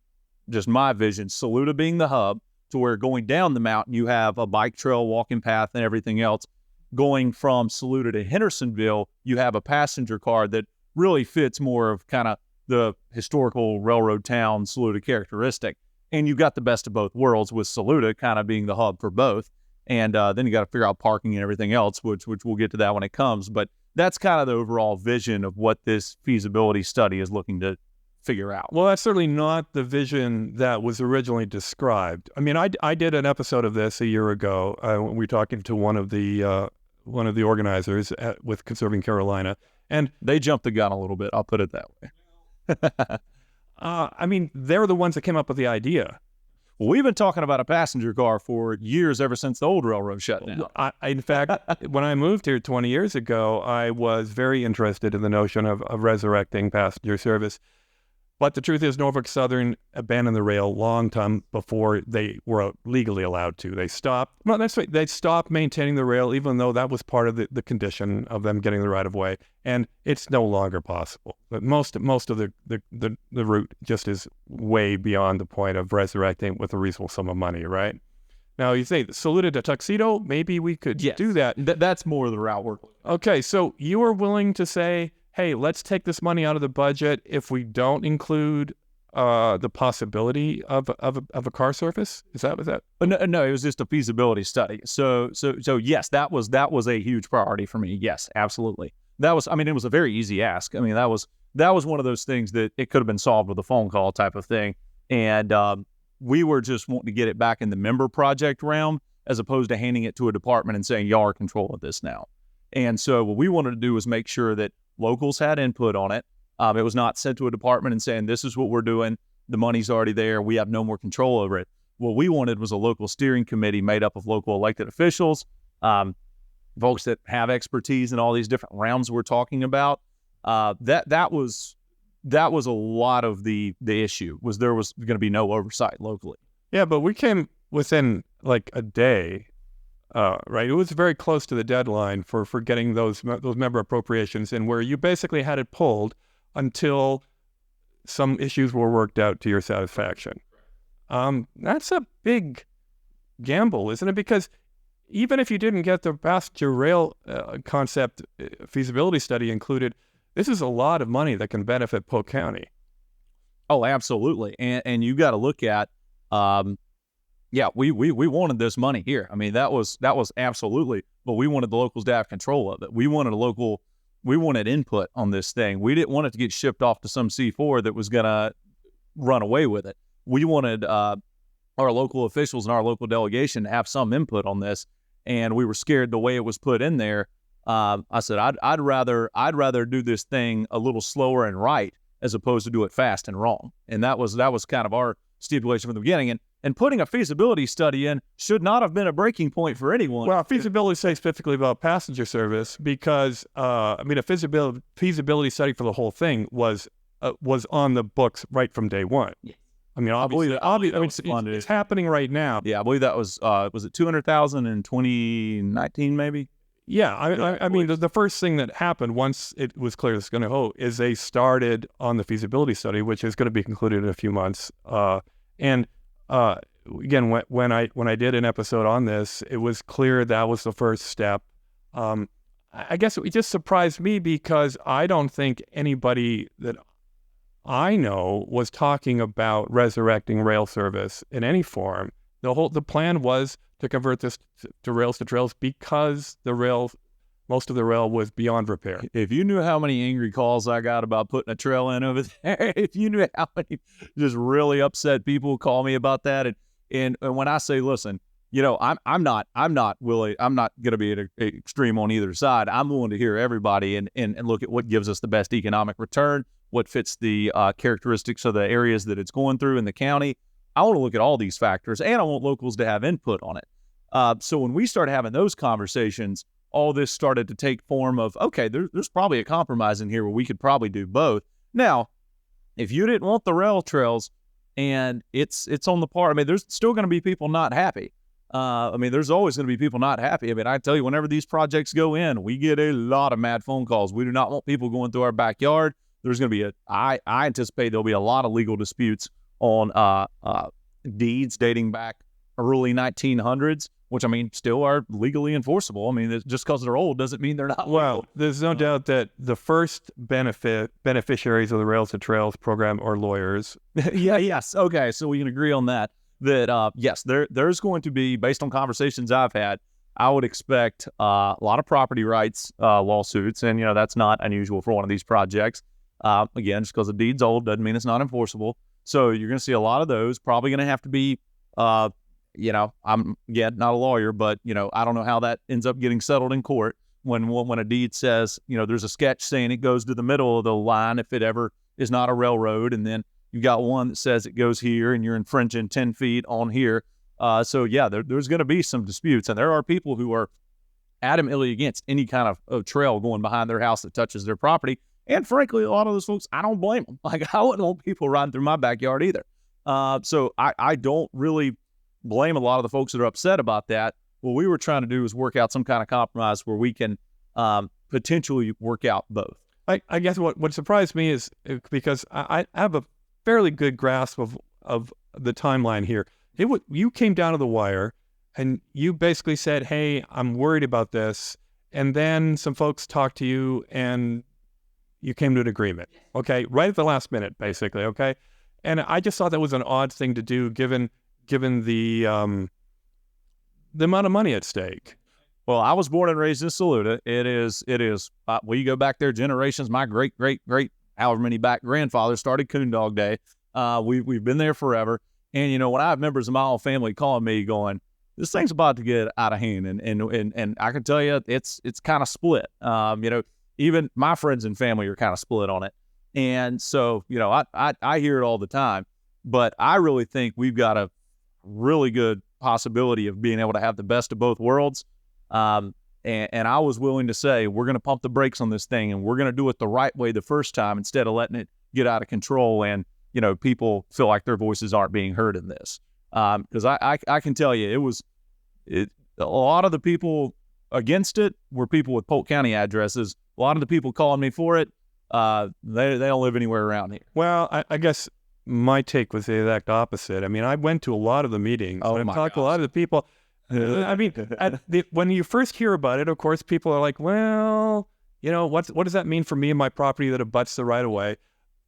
just my vision, Saluda being the hub, to where going down the mountain, you have a bike trail, walking path, and everything else. Going from Saluda to Hendersonville, you have a passenger car that really fits more of kind of the historical railroad town Saluda characteristic. And you've got the best of both worlds, with Saluda kind of being the hub for both. And then you got to figure out parking and everything else, which we'll get to that when it comes. But that's kind of the overall vision of what this feasibility study is looking to figure out. Well, that's certainly not the vision that was originally described. I mean, I did an episode of this a year ago. We were talking to one of the organizers with Conserving Carolina, and they jumped the gun a little bit. I'll put it that way. I mean, they're the ones that came up with the idea. Well, we've been talking about a passenger car for years, ever since the old railroad shut down. In fact, when I moved here 20 years ago, I was very interested in the notion of resurrecting passenger service. But the truth is, Norfolk Southern abandoned the rail a long time before they were legally allowed to. They stopped. Well, that's right. They stopped maintaining the rail, even though that was part of the condition of them getting the right of way, and it's no longer possible. But most of the route just is way beyond the point of resurrecting with a reasonable sum of money, right? Now you say Saluda to Tuxedo, maybe we could do that. That's more the route we're. Okay, so you are willing to say, hey, let's take this money out of the budget if we don't include the possibility of a car surface? Was that? No, it was just a feasibility study. So yes, that was a huge priority for me. Yes, absolutely. It was a very easy ask. I mean, that was one of those things that it could have been solved with a phone call type of thing. And we were just wanting to get it back in the member project realm, as opposed to handing it to a department and saying, y'all are in control of this now. And so what we wanted to do was make sure that locals had input on it. It was not sent to a department and saying, this is what we're doing. The money's already there. We have no more control over it. What we wanted was a local steering committee made up of local elected officials, folks that have expertise in all these different realms we're talking about. That was a lot of the issue, was there was going to be no oversight locally. Yeah, but we came within like a day. Right, it was very close to the deadline for getting those member appropriations in, where you basically had it pulled until some issues were worked out to your satisfaction. That's a big gamble, isn't it? Because even if you didn't get the passenger rail concept feasibility study included, this is a lot of money that can benefit Polk County. Oh, absolutely. And you got to look at, we wanted this money here. I mean, that was absolutely, but we wanted the locals to have control of it. We wanted input on this thing. We didn't want it to get shipped off to some C4 that was going to run away with it. We wanted our local officials and our local delegation to have some input on this, and we were scared the way it was put in there. I said I'd rather do this thing a little slower and right as opposed to do it fast and wrong. And that was kind of our stipulation from the beginning. And putting a feasibility study in should not have been a breaking point for anyone. Well, feasibility study specifically about passenger service because a feasibility study for the whole thing was on the books right from day one. Yeah. I mean, obviously, it's happening right now. Yeah, I believe that was it 200,000 in 2019 maybe? Yeah, I mean, the first thing that happened once it was clear this was going to hold is they started on the feasibility study, which is going to be concluded in a few months. Again, when I did an episode on this, it was clear that was the first step. I guess it just surprised me because I don't think anybody that I know was talking about resurrecting rail service in any form. The plan was to convert this to rails to trails because most of the rail was beyond repair. If you knew how many angry calls I got about putting a trail in over there, if you knew how many just really upset people call me about that, and when I say, listen, I'm not going to be at an extreme on either side. I'm willing to hear everybody and look at what gives us the best economic return, what fits the characteristics of the areas that it's going through in the county. I want to look at all these factors, and I want locals to have input on it. So when we started having those conversations, all this started to take form of, okay, there's probably a compromise in here where we could probably do both. Now, if you didn't want the rail trails and it's on the part, I mean, there's still going to be people not happy. There's always going to be people not happy. I mean, I tell you, whenever these projects go in, we get a lot of mad phone calls. We do not want people going through our backyard. There's going to be I anticipate there'll be a lot of legal disputes on deeds dating back early 1900s, which, I mean, still are legally enforceable. I mean, just because they're old doesn't mean they're not. Well, there's no doubt that the first beneficiaries of the Rails to Trails program are lawyers. Yes. Okay, so we can agree on that. Yes, there's going to be, based on conversations I've had, I would expect a lot of property rights lawsuits, and that's not unusual for one of these projects. Again, just because the deed's old doesn't mean it's not enforceable. So you're going to see a lot of those. Probably going to have to be, I'm not a lawyer, but I don't know how that ends up getting settled in court when a deed says there's a sketch saying it goes to the middle of the line if it ever is not a railroad, and then you got one that says it goes here and you're infringing 10 feet on here. There's going to be some disputes, and there are people who are adamantly against any kind of trail going behind their house that touches their property. And frankly, a lot of those folks, I don't blame them. Like, I wouldn't want people riding through my backyard either. So I don't really blame a lot of the folks that are upset about that. What we were trying to do is work out some kind of compromise where we can potentially work out both. I guess what surprised me is because I have a fairly good grasp of the timeline here. You came down to the wire and you basically said, hey, I'm worried about this. And then some folks talked to you and you came to an agreement, okay? Right at the last minute, basically, okay? And I just thought that was an odd thing to do given the amount of money at stake. Well, I was born and raised in Saluda. It is. You go back there generations. My great, however many back grandfathers started Coon Dog Day. We've been there forever. And, when I have members of my own family calling me going, this thing's about to get out of hand. And I can tell you, it's kind of split. Even my friends and family are kind of split on it. And so, I hear it all the time, but I really think we've got a really good possibility of being able to have the best of both worlds. And I was willing to say, we're going to pump the brakes on this thing and we're going to do it the right way the first time instead of letting it get out of control and, people feel like their voices aren't being heard in this. Because I can tell you, a lot of the people against it were people with Polk County addresses. A lot of the people calling me for it, they don't live anywhere around here. Well, I guess my take was the exact opposite. I mean, I went to a lot of the meetings. I talked to a lot of the people. When you first hear about it, of course, people are like, well, what does that mean for me and my property that abuts the right of way?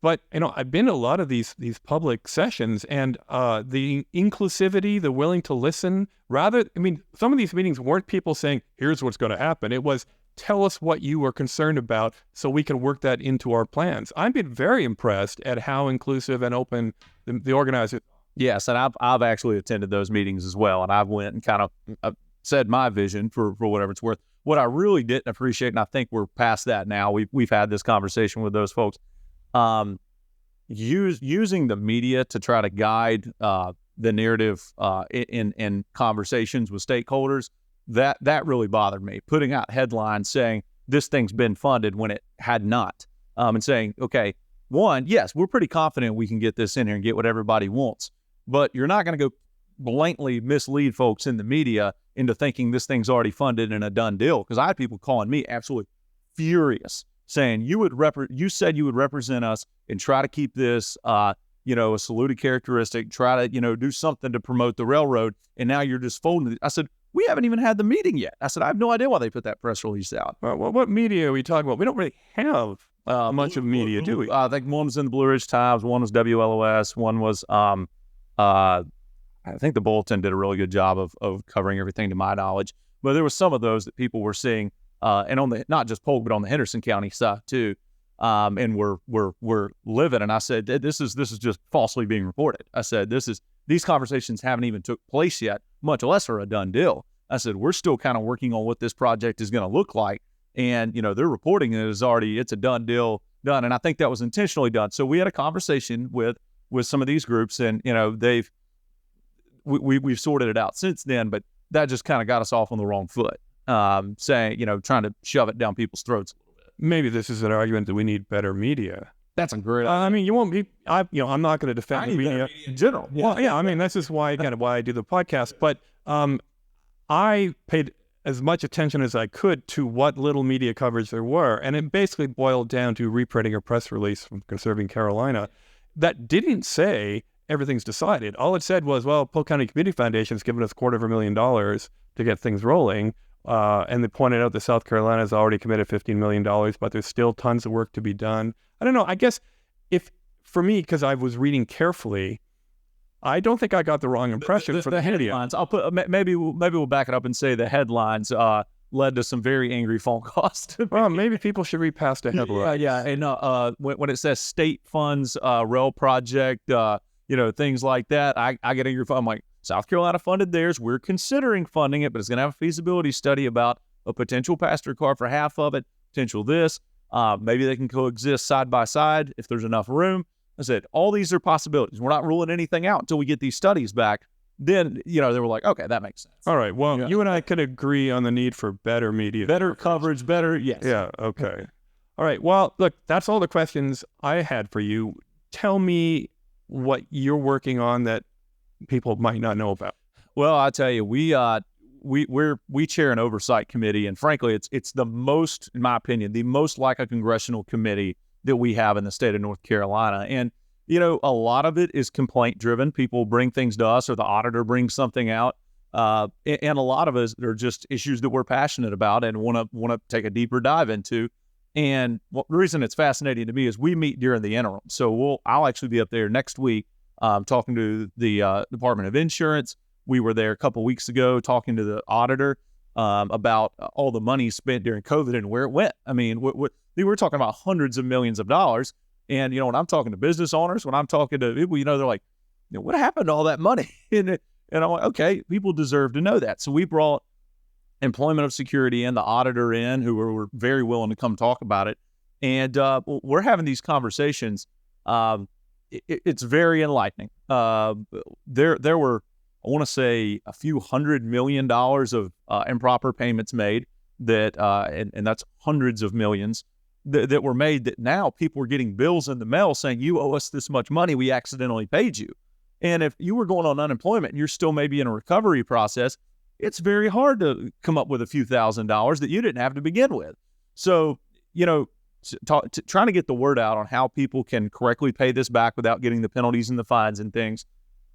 But, I've been to a lot of these public sessions, and the inclusivity, the willing to listen, some of these meetings weren't people saying, here's what's going to happen. It was, tell us what you are concerned about so we can work that into our plans. I've been very impressed at how inclusive and open the organizers. Yes, and I've actually attended those meetings as well, and I've went and kind of said my vision for whatever it's worth. What I really didn't appreciate, and I think we're past that now, we've had this conversation with those folks, using the media to try to guide the narrative in conversations with stakeholders, that really bothered me. Putting out headlines saying this thing's been funded when it had not, and saying, okay, one, yes, we're pretty confident we can get this in here and get what everybody wants, but you're not going to go blatantly mislead folks in the media into thinking this thing's already funded and a done deal. Because I had people calling me absolutely furious, saying you said you would represent us and try to keep this, a Saluda characteristic, try to, do something to promote the railroad, and now you're just folding it. I said, we haven't even had the meeting yet. I said, I have no idea why they put that press release out. Well, what media are we talking about? We don't really have much of media, do we? I think one was in the Blue Ridge Times, one was WLOS, one was, I think the Bulletin did a really good job of covering everything to my knowledge. But there was some of those that people were seeing, and on the not just Polk, but on the Henderson County side too. And we're livid. And I said, this is just falsely being reported. I said, these conversations haven't even took place yet, much less are a done deal. I said, we're still kind of working on what this project is going to look like. And, they're reporting it's a done deal done. And I think that was intentionally done. So we had a conversation with some of these groups, and, we've sorted it out since then, but that just kind of got us off on the wrong foot, saying, trying to shove it down people's throats a little bit. Maybe this is an argument that we need better media. That's a great idea. You won't be, I'm not going to defend the media in general. Yeah. Well, yeah, this is why I do the podcast. But I paid as much attention as I could to what little media coverage there were. And it basically boiled down to reprinting a press release from Conserving Carolina that didn't say everything's decided. All it said was, well, Polk County Community Foundation's given us $250,000 to get things rolling. And they pointed out that South Carolina has already committed $15 million, but there's still tons of work to be done. I don't know. I guess for me, because I was reading carefully, I don't think I got the wrong impression for the headlines. I'll put maybe we'll back it up and say the headlines led to some very angry phone calls. Well, maybe people should read past the headlines. Yeah. And when it says state funds rail project, things like that, I get angry. I'm like, South Carolina funded theirs. We're considering funding it, but it's going to have a feasibility study about a potential passenger car for half of it, potential this. Maybe they can coexist side by side if there's enough room. I said, all these are possibilities. We're not ruling anything out until we get these studies back. Then, they were like, okay, that makes sense. All right. Well, you and I could agree on the need for better media. Better coverage, yes. Yeah, okay. All right. Well, look, that's all the questions I had for you. Tell me what you're working on that people might not know about. Well, I tell you, we chair an oversight committee, and frankly, it's the most, in my opinion, the most like a congressional committee that we have in the state of North Carolina. And, a lot of it is complaint driven. People bring things to us, or the auditor brings something out. And a lot of us are just issues that we're passionate about and want to take a deeper dive into. And the reason it's fascinating to me is we meet during the interim. So I'll actually be up there next week talking to the Department of Insurance. We were there a couple weeks ago talking to the auditor about all the money spent during COVID and where it went. I mean, we were talking about hundreds of millions of dollars. And, when I'm talking to business owners, when I'm talking to people, they're like, what happened to all that money? And I'm like, okay, people deserve to know that. So we brought Employment of Security and the auditor in, who were very willing to come talk about it. And we're having these conversations. It's very enlightening. There were, I want to say, a few $100 million of improper payments made that, and that's hundreds of millions that were made, that now people are getting bills in the mail saying, you owe us this much money, we accidentally paid you. And if you were going on unemployment and you're still maybe in a recovery process, it's very hard to come up with a few $1,000s that you didn't have to begin with. So, trying to get the word out on how people can correctly pay this back without getting the penalties and the fines and things,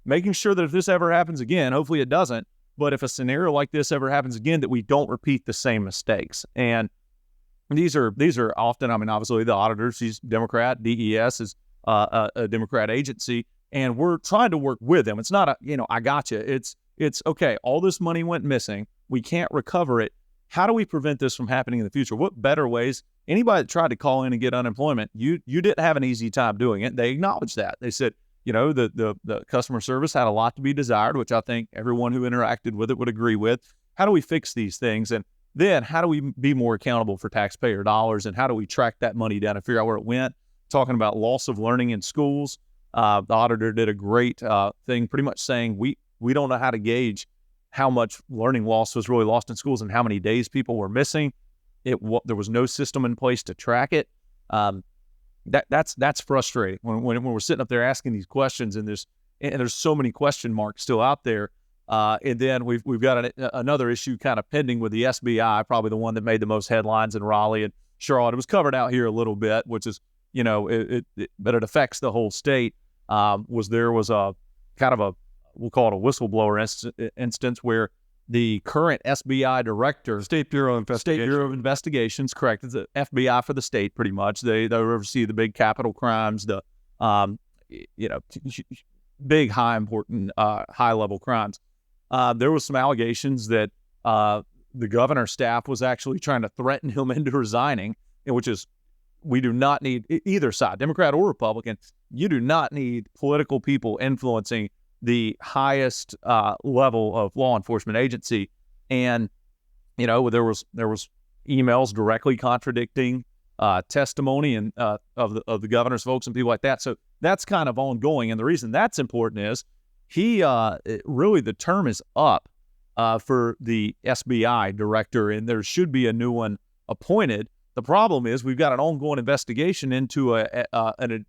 making sure that if this ever happens again, hopefully it doesn't, but if a scenario like this ever happens again, that we don't repeat the same mistakes. And these are often, I mean, obviously the auditors, he's Democrat, DES is a Democrat agency, and we're trying to work with them. It's not a, I got you. It's okay. All this money went missing. We can't recover it. How do we prevent this from happening in the future? What better ways? Anybody that tried to call in and get unemployment, you didn't have an easy time doing it. They acknowledged that. They said, the customer service had a lot to be desired, which I think everyone who interacted with it would agree with. How do we fix these things? And then how do we be more accountable for taxpayer dollars? And how do we track that money down and figure out where it went? Talking about loss of learning in schools. The auditor did a great thing pretty much saying we don't know how to gauge how much learning loss was really lost in schools and how many days people were missing. There was no system in place to track it. That's frustrating when we're sitting up there asking these questions and there's so many question marks still out there. And then we've got another issue kind of pending with the SBI, probably the one that made the most headlines in Raleigh and Charlotte. It was covered out here a little bit, which is, but it affects the whole state. There was a kind of we'll call it a whistleblower instance where the current SBI director, State Bureau of Investigations, correct? It's the FBI for the state, pretty much. They oversee the big capital crimes, the big high level crimes. There was some allegations that the governor's staff was actually trying to threaten him into resigning, which is, we do not need either side, Democrat or Republican. You do not need political people influencing the highest level of law enforcement agency. And, there was emails directly contradicting testimony and of the governor's folks and people like that. So that's kind of ongoing. And the reason that's important is really the term is up for the SBI director, and there should be a new one appointed. The problem is we've got an ongoing investigation into an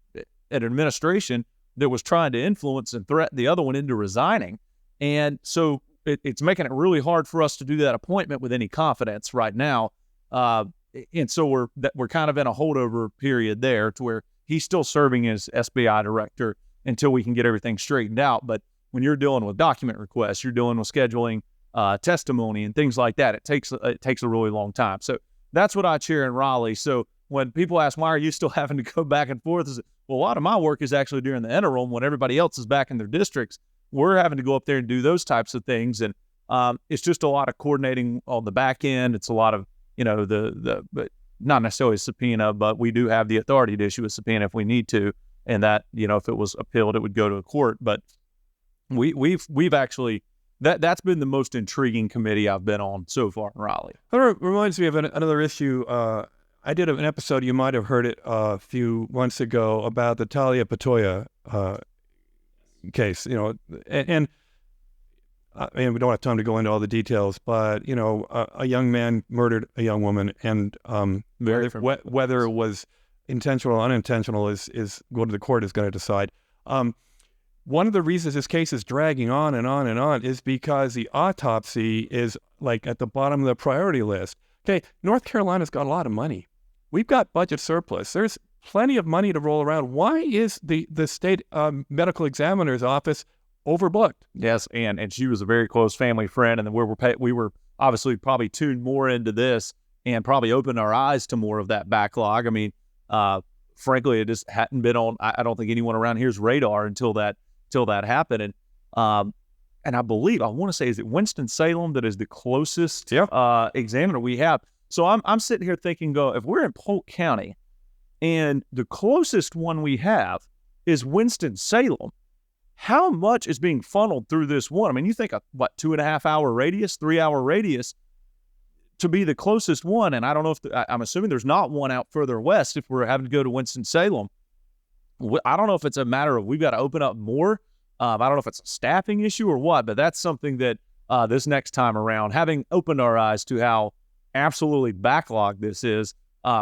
administration that was trying to influence and threaten the other one into resigning. And so it's making it really hard for us to do that appointment with any confidence right now. And so we're kind of in a holdover period there to where he's still serving as SBI director until we can get everything straightened out. But when you're dealing with document requests, you're dealing with scheduling testimony and things like that, it takes a really long time. So that's what I chair in Raleigh. So when people ask, why are you still having to go back and forth? Well, a lot of my work is actually during the interim when everybody else is back in their districts. We're having to go up there and do those types of things. And it's just a lot of coordinating on the back end. It's a lot of, but not necessarily a subpoena, but we do have the authority to issue a subpoena if we need to. And that, if it was appealed, it would go to a court. But we've actually, that's been the most intriguing committee I've been on so far in Raleigh. It reminds me of another issue. I did an episode, you might have heard it a few months ago, about the Talia Patoya case, and we don't have time to go into all the details, but, a young man murdered a young woman, and whether it was intentional or unintentional is what the court is going to decide. One of the reasons this case is dragging on and on and on is because the autopsy is like at the bottom of the priority list. Okay, North Carolina's got a lot of money. We've got budget surplus. There's plenty of money to roll around. Why is the state medical examiner's office overbooked? Yes, and she was a very close family friend, and we were obviously probably tuned more into this and probably opened our eyes to more of that backlog. I mean, frankly, it just hadn't been on, I don't think anyone around here's radar until that happened. And I want to say, is it Winston-Salem that is the closest examiner we have? So I'm sitting here thinking, if we're in Polk County and the closest one we have is Winston-Salem, how much is being funneled through this one? I mean, you think a 2.5 hour radius, 3 hour radius to be the closest one. And I don't know if I'm assuming there's not one out further west if we're having to go to Winston-Salem. I don't know if it's a matter of we've got to open up more. I don't know if it's a staffing issue or what, but that's something that this next time around, having opened our eyes to how absolutely backlogged this is,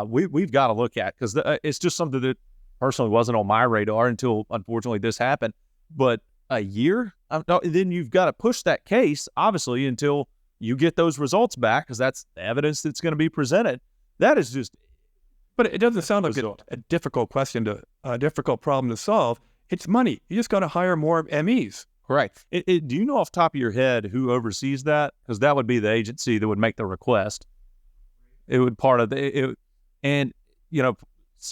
we've got to look at, because it's just something that personally wasn't on my radar until, unfortunately, this happened. But a year, then you've got to push that case, obviously, until you get those results back, because that's the evidence that's going to be presented. That is just... But it doesn't sound like a difficult difficult problem to solve. It's money. You just got to hire more MEs. Correct. Do you know off the top of your head who oversees that? Because that would be the agency that would make the request. It would part of And,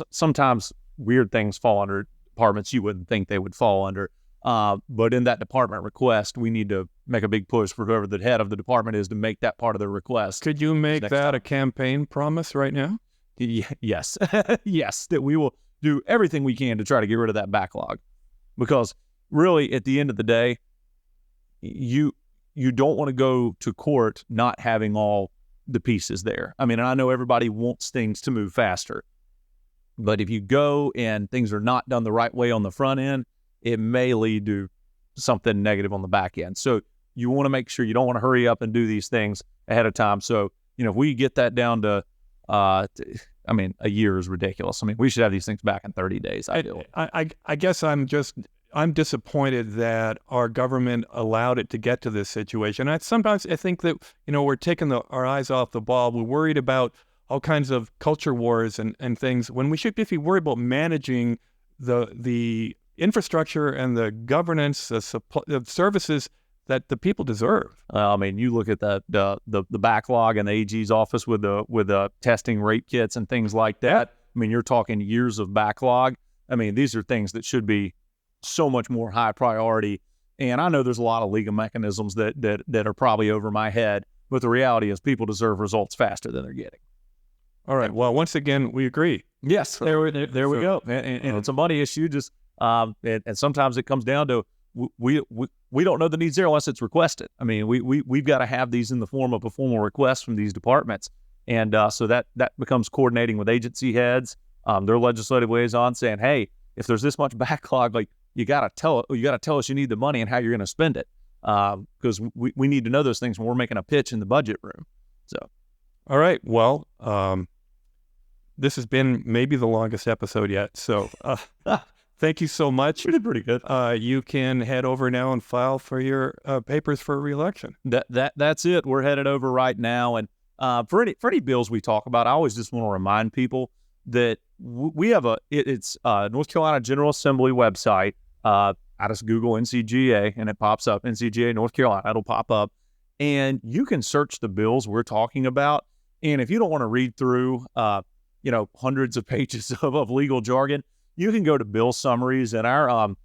sometimes weird things fall under departments you wouldn't think they would fall under. But in that department request, we need to make a big push for whoever the head of the department is to make that part of the request. Could you make that a campaign promise right now? Yes. Yes, that we will do everything we can to try to get rid of that backlog. Because really, at the end of the day, you don't want to go to court not having all the pieces there. I mean, and I know everybody wants things to move faster. But if you go and things are not done the right way on the front end, it may lead to something negative on the back end. So you want to make sure you don't want to hurry up and do these things ahead of time. So, if we get that down to, a year is ridiculous. I mean, we should have these things back in 30 days. I guess I'm disappointed that our government allowed it to get to this situation. Sometimes I think that, we're taking our eyes off the ball. We're worried about all kinds of culture wars and things when we should be worried about managing the infrastructure and the governance, the services that the people deserve. You look at the backlog in the AG's office with the testing rape kits and things like that. You're talking years of backlog. These are things that should be so much more high priority. And I know there's a lot of legal mechanisms that are probably over my head, but the reality is people deserve results faster than they're getting. All right. Well, once again, we agree. Yes. There we go. And it's a money issue. Just and sometimes it comes down to we don't know the needs there unless it's requested. We've got to have these in the form of a formal request from these departments, and so that becomes coordinating with agency heads, their legislative liaison, saying, hey, if there's this much backlog, like you got to tell us you need the money and how you're going to spend it, because we need to know those things when we're making a pitch in the budget room. So, all right. Well, this has been maybe the longest episode yet. So thank you so much. We did pretty good. You can head over now and file for your papers for re-election. That's it. We're headed over right now. And for any bills we talk about, I always just want to remind people that we have it's North Carolina General Assembly website. I just Google NCGA and it pops up, NCGA North Carolina. It'll pop up. And you can search the bills we're talking about. And if you don't want to read through hundreds of pages of legal jargon, you can go to bill summaries, and our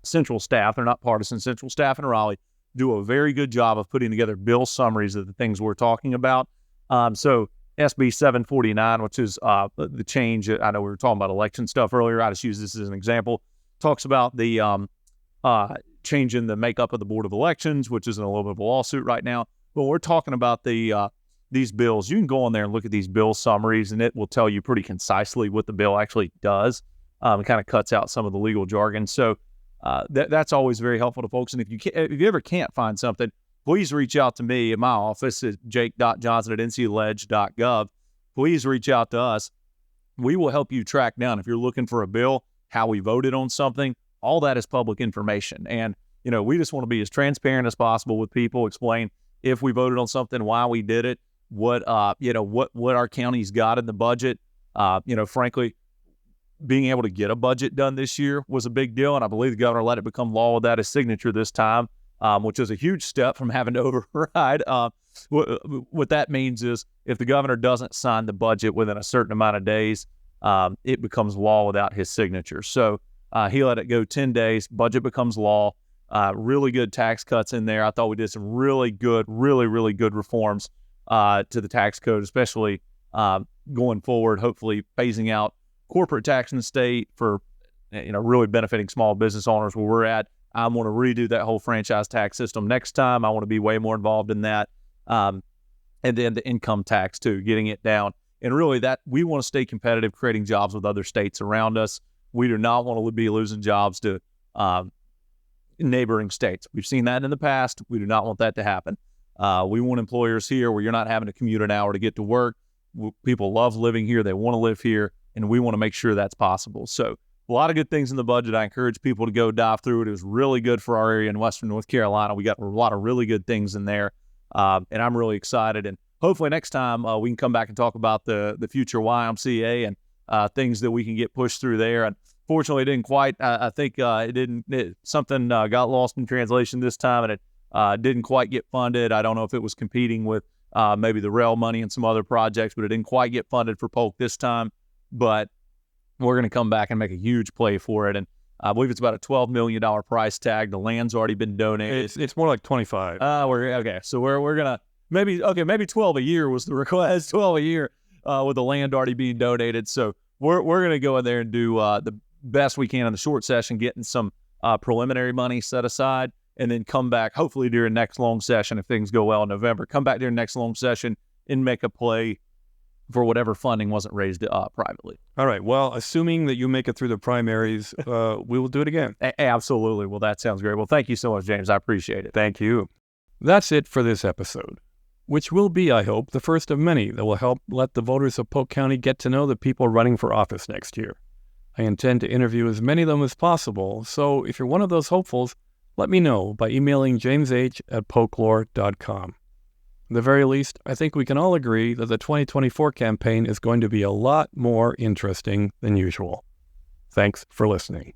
central staff, they're not partisan, central staff in Raleigh, do a very good job of putting together bill summaries of the things we're talking about. So SB 749, which is the change, I know we were talking about election stuff earlier, I just use this as an example, talks about the change in the makeup of the Board of Elections, which is in a little bit of a lawsuit right now. But we're talking about these bills. You can go on there and look at these bill summaries, and it will tell you pretty concisely what the bill actually does. It kind of cuts out some of the legal jargon. So that's always very helpful to folks. And if you ever can't find something, please reach out to me at my office at jake.johnson@ncledge.gov. Please reach out to us. We will help you track down, if you're looking for a bill, how we voted on something. All that is public information. And, we just want to be as transparent as possible with people, explain if we voted on something, why we did it, what our county's got in the budget. Frankly, being able to get a budget done this year was a big deal, and I believe the governor let it become law without his signature this time, which is a huge step from having to override. What that means is if the governor doesn't sign the budget within a certain amount of days, it becomes law without his signature. So he let it go 10 days, budget becomes law. Really good tax cuts in there. I thought we did some really good reforms to the tax code, especially going forward, hopefully phasing out corporate tax in the state for, really benefiting small business owners where we're at. I want to redo that whole franchise tax system next time. I want to be way more involved in that. And then the income tax too, getting it down. And really that we want to stay competitive, creating jobs with other states around us. We do not want to be losing jobs to neighboring states. We've seen that in the past. We do not want that to happen. We want employers here where you're not having to commute an hour to get to work. People love living here. They want to live here, and we want to make sure that's possible. So a lot of good things in the budget. I encourage people to go dive through it. It was really good for our area in Western North Carolina. We got a lot of really good things in there, and I'm really excited. And hopefully next time we can come back and talk about the future YMCA and things that we can get pushed through there. And fortunately, it didn't quite. I think something got lost in translation this time, and it didn't quite get funded. I don't know if it was competing with maybe the rail money and some other projects, but it didn't quite get funded for Polk this time. But we're going to come back and make a huge play for it. And I believe it's about a $12 million price tag. The land's already been donated. It's more like 25. So we're going to maybe 12 a year was the request, 12 a year with the land already being donated. So we're going to go in there and do the best we can in the short session, getting some preliminary money set aside, and then come back hopefully during next long session if things go well in November. Come back during next long session and make a play for whatever funding wasn't raised privately. All right. Well, assuming that you make it through the primaries, we will do it again. Absolutely. Well, that sounds great. Well, thank you so much, James. I appreciate it. Thank you. That's it for this episode, which will be, I hope, the first of many that will help let the voters of Polk County get to know the people running for office next year. I intend to interview as many of them as possible, so if you're one of those hopefuls, let me know by emailing jamesh@polklore.com. At the very least, I think we can all agree that the 2024 campaign is going to be a lot more interesting than usual. Thanks for listening.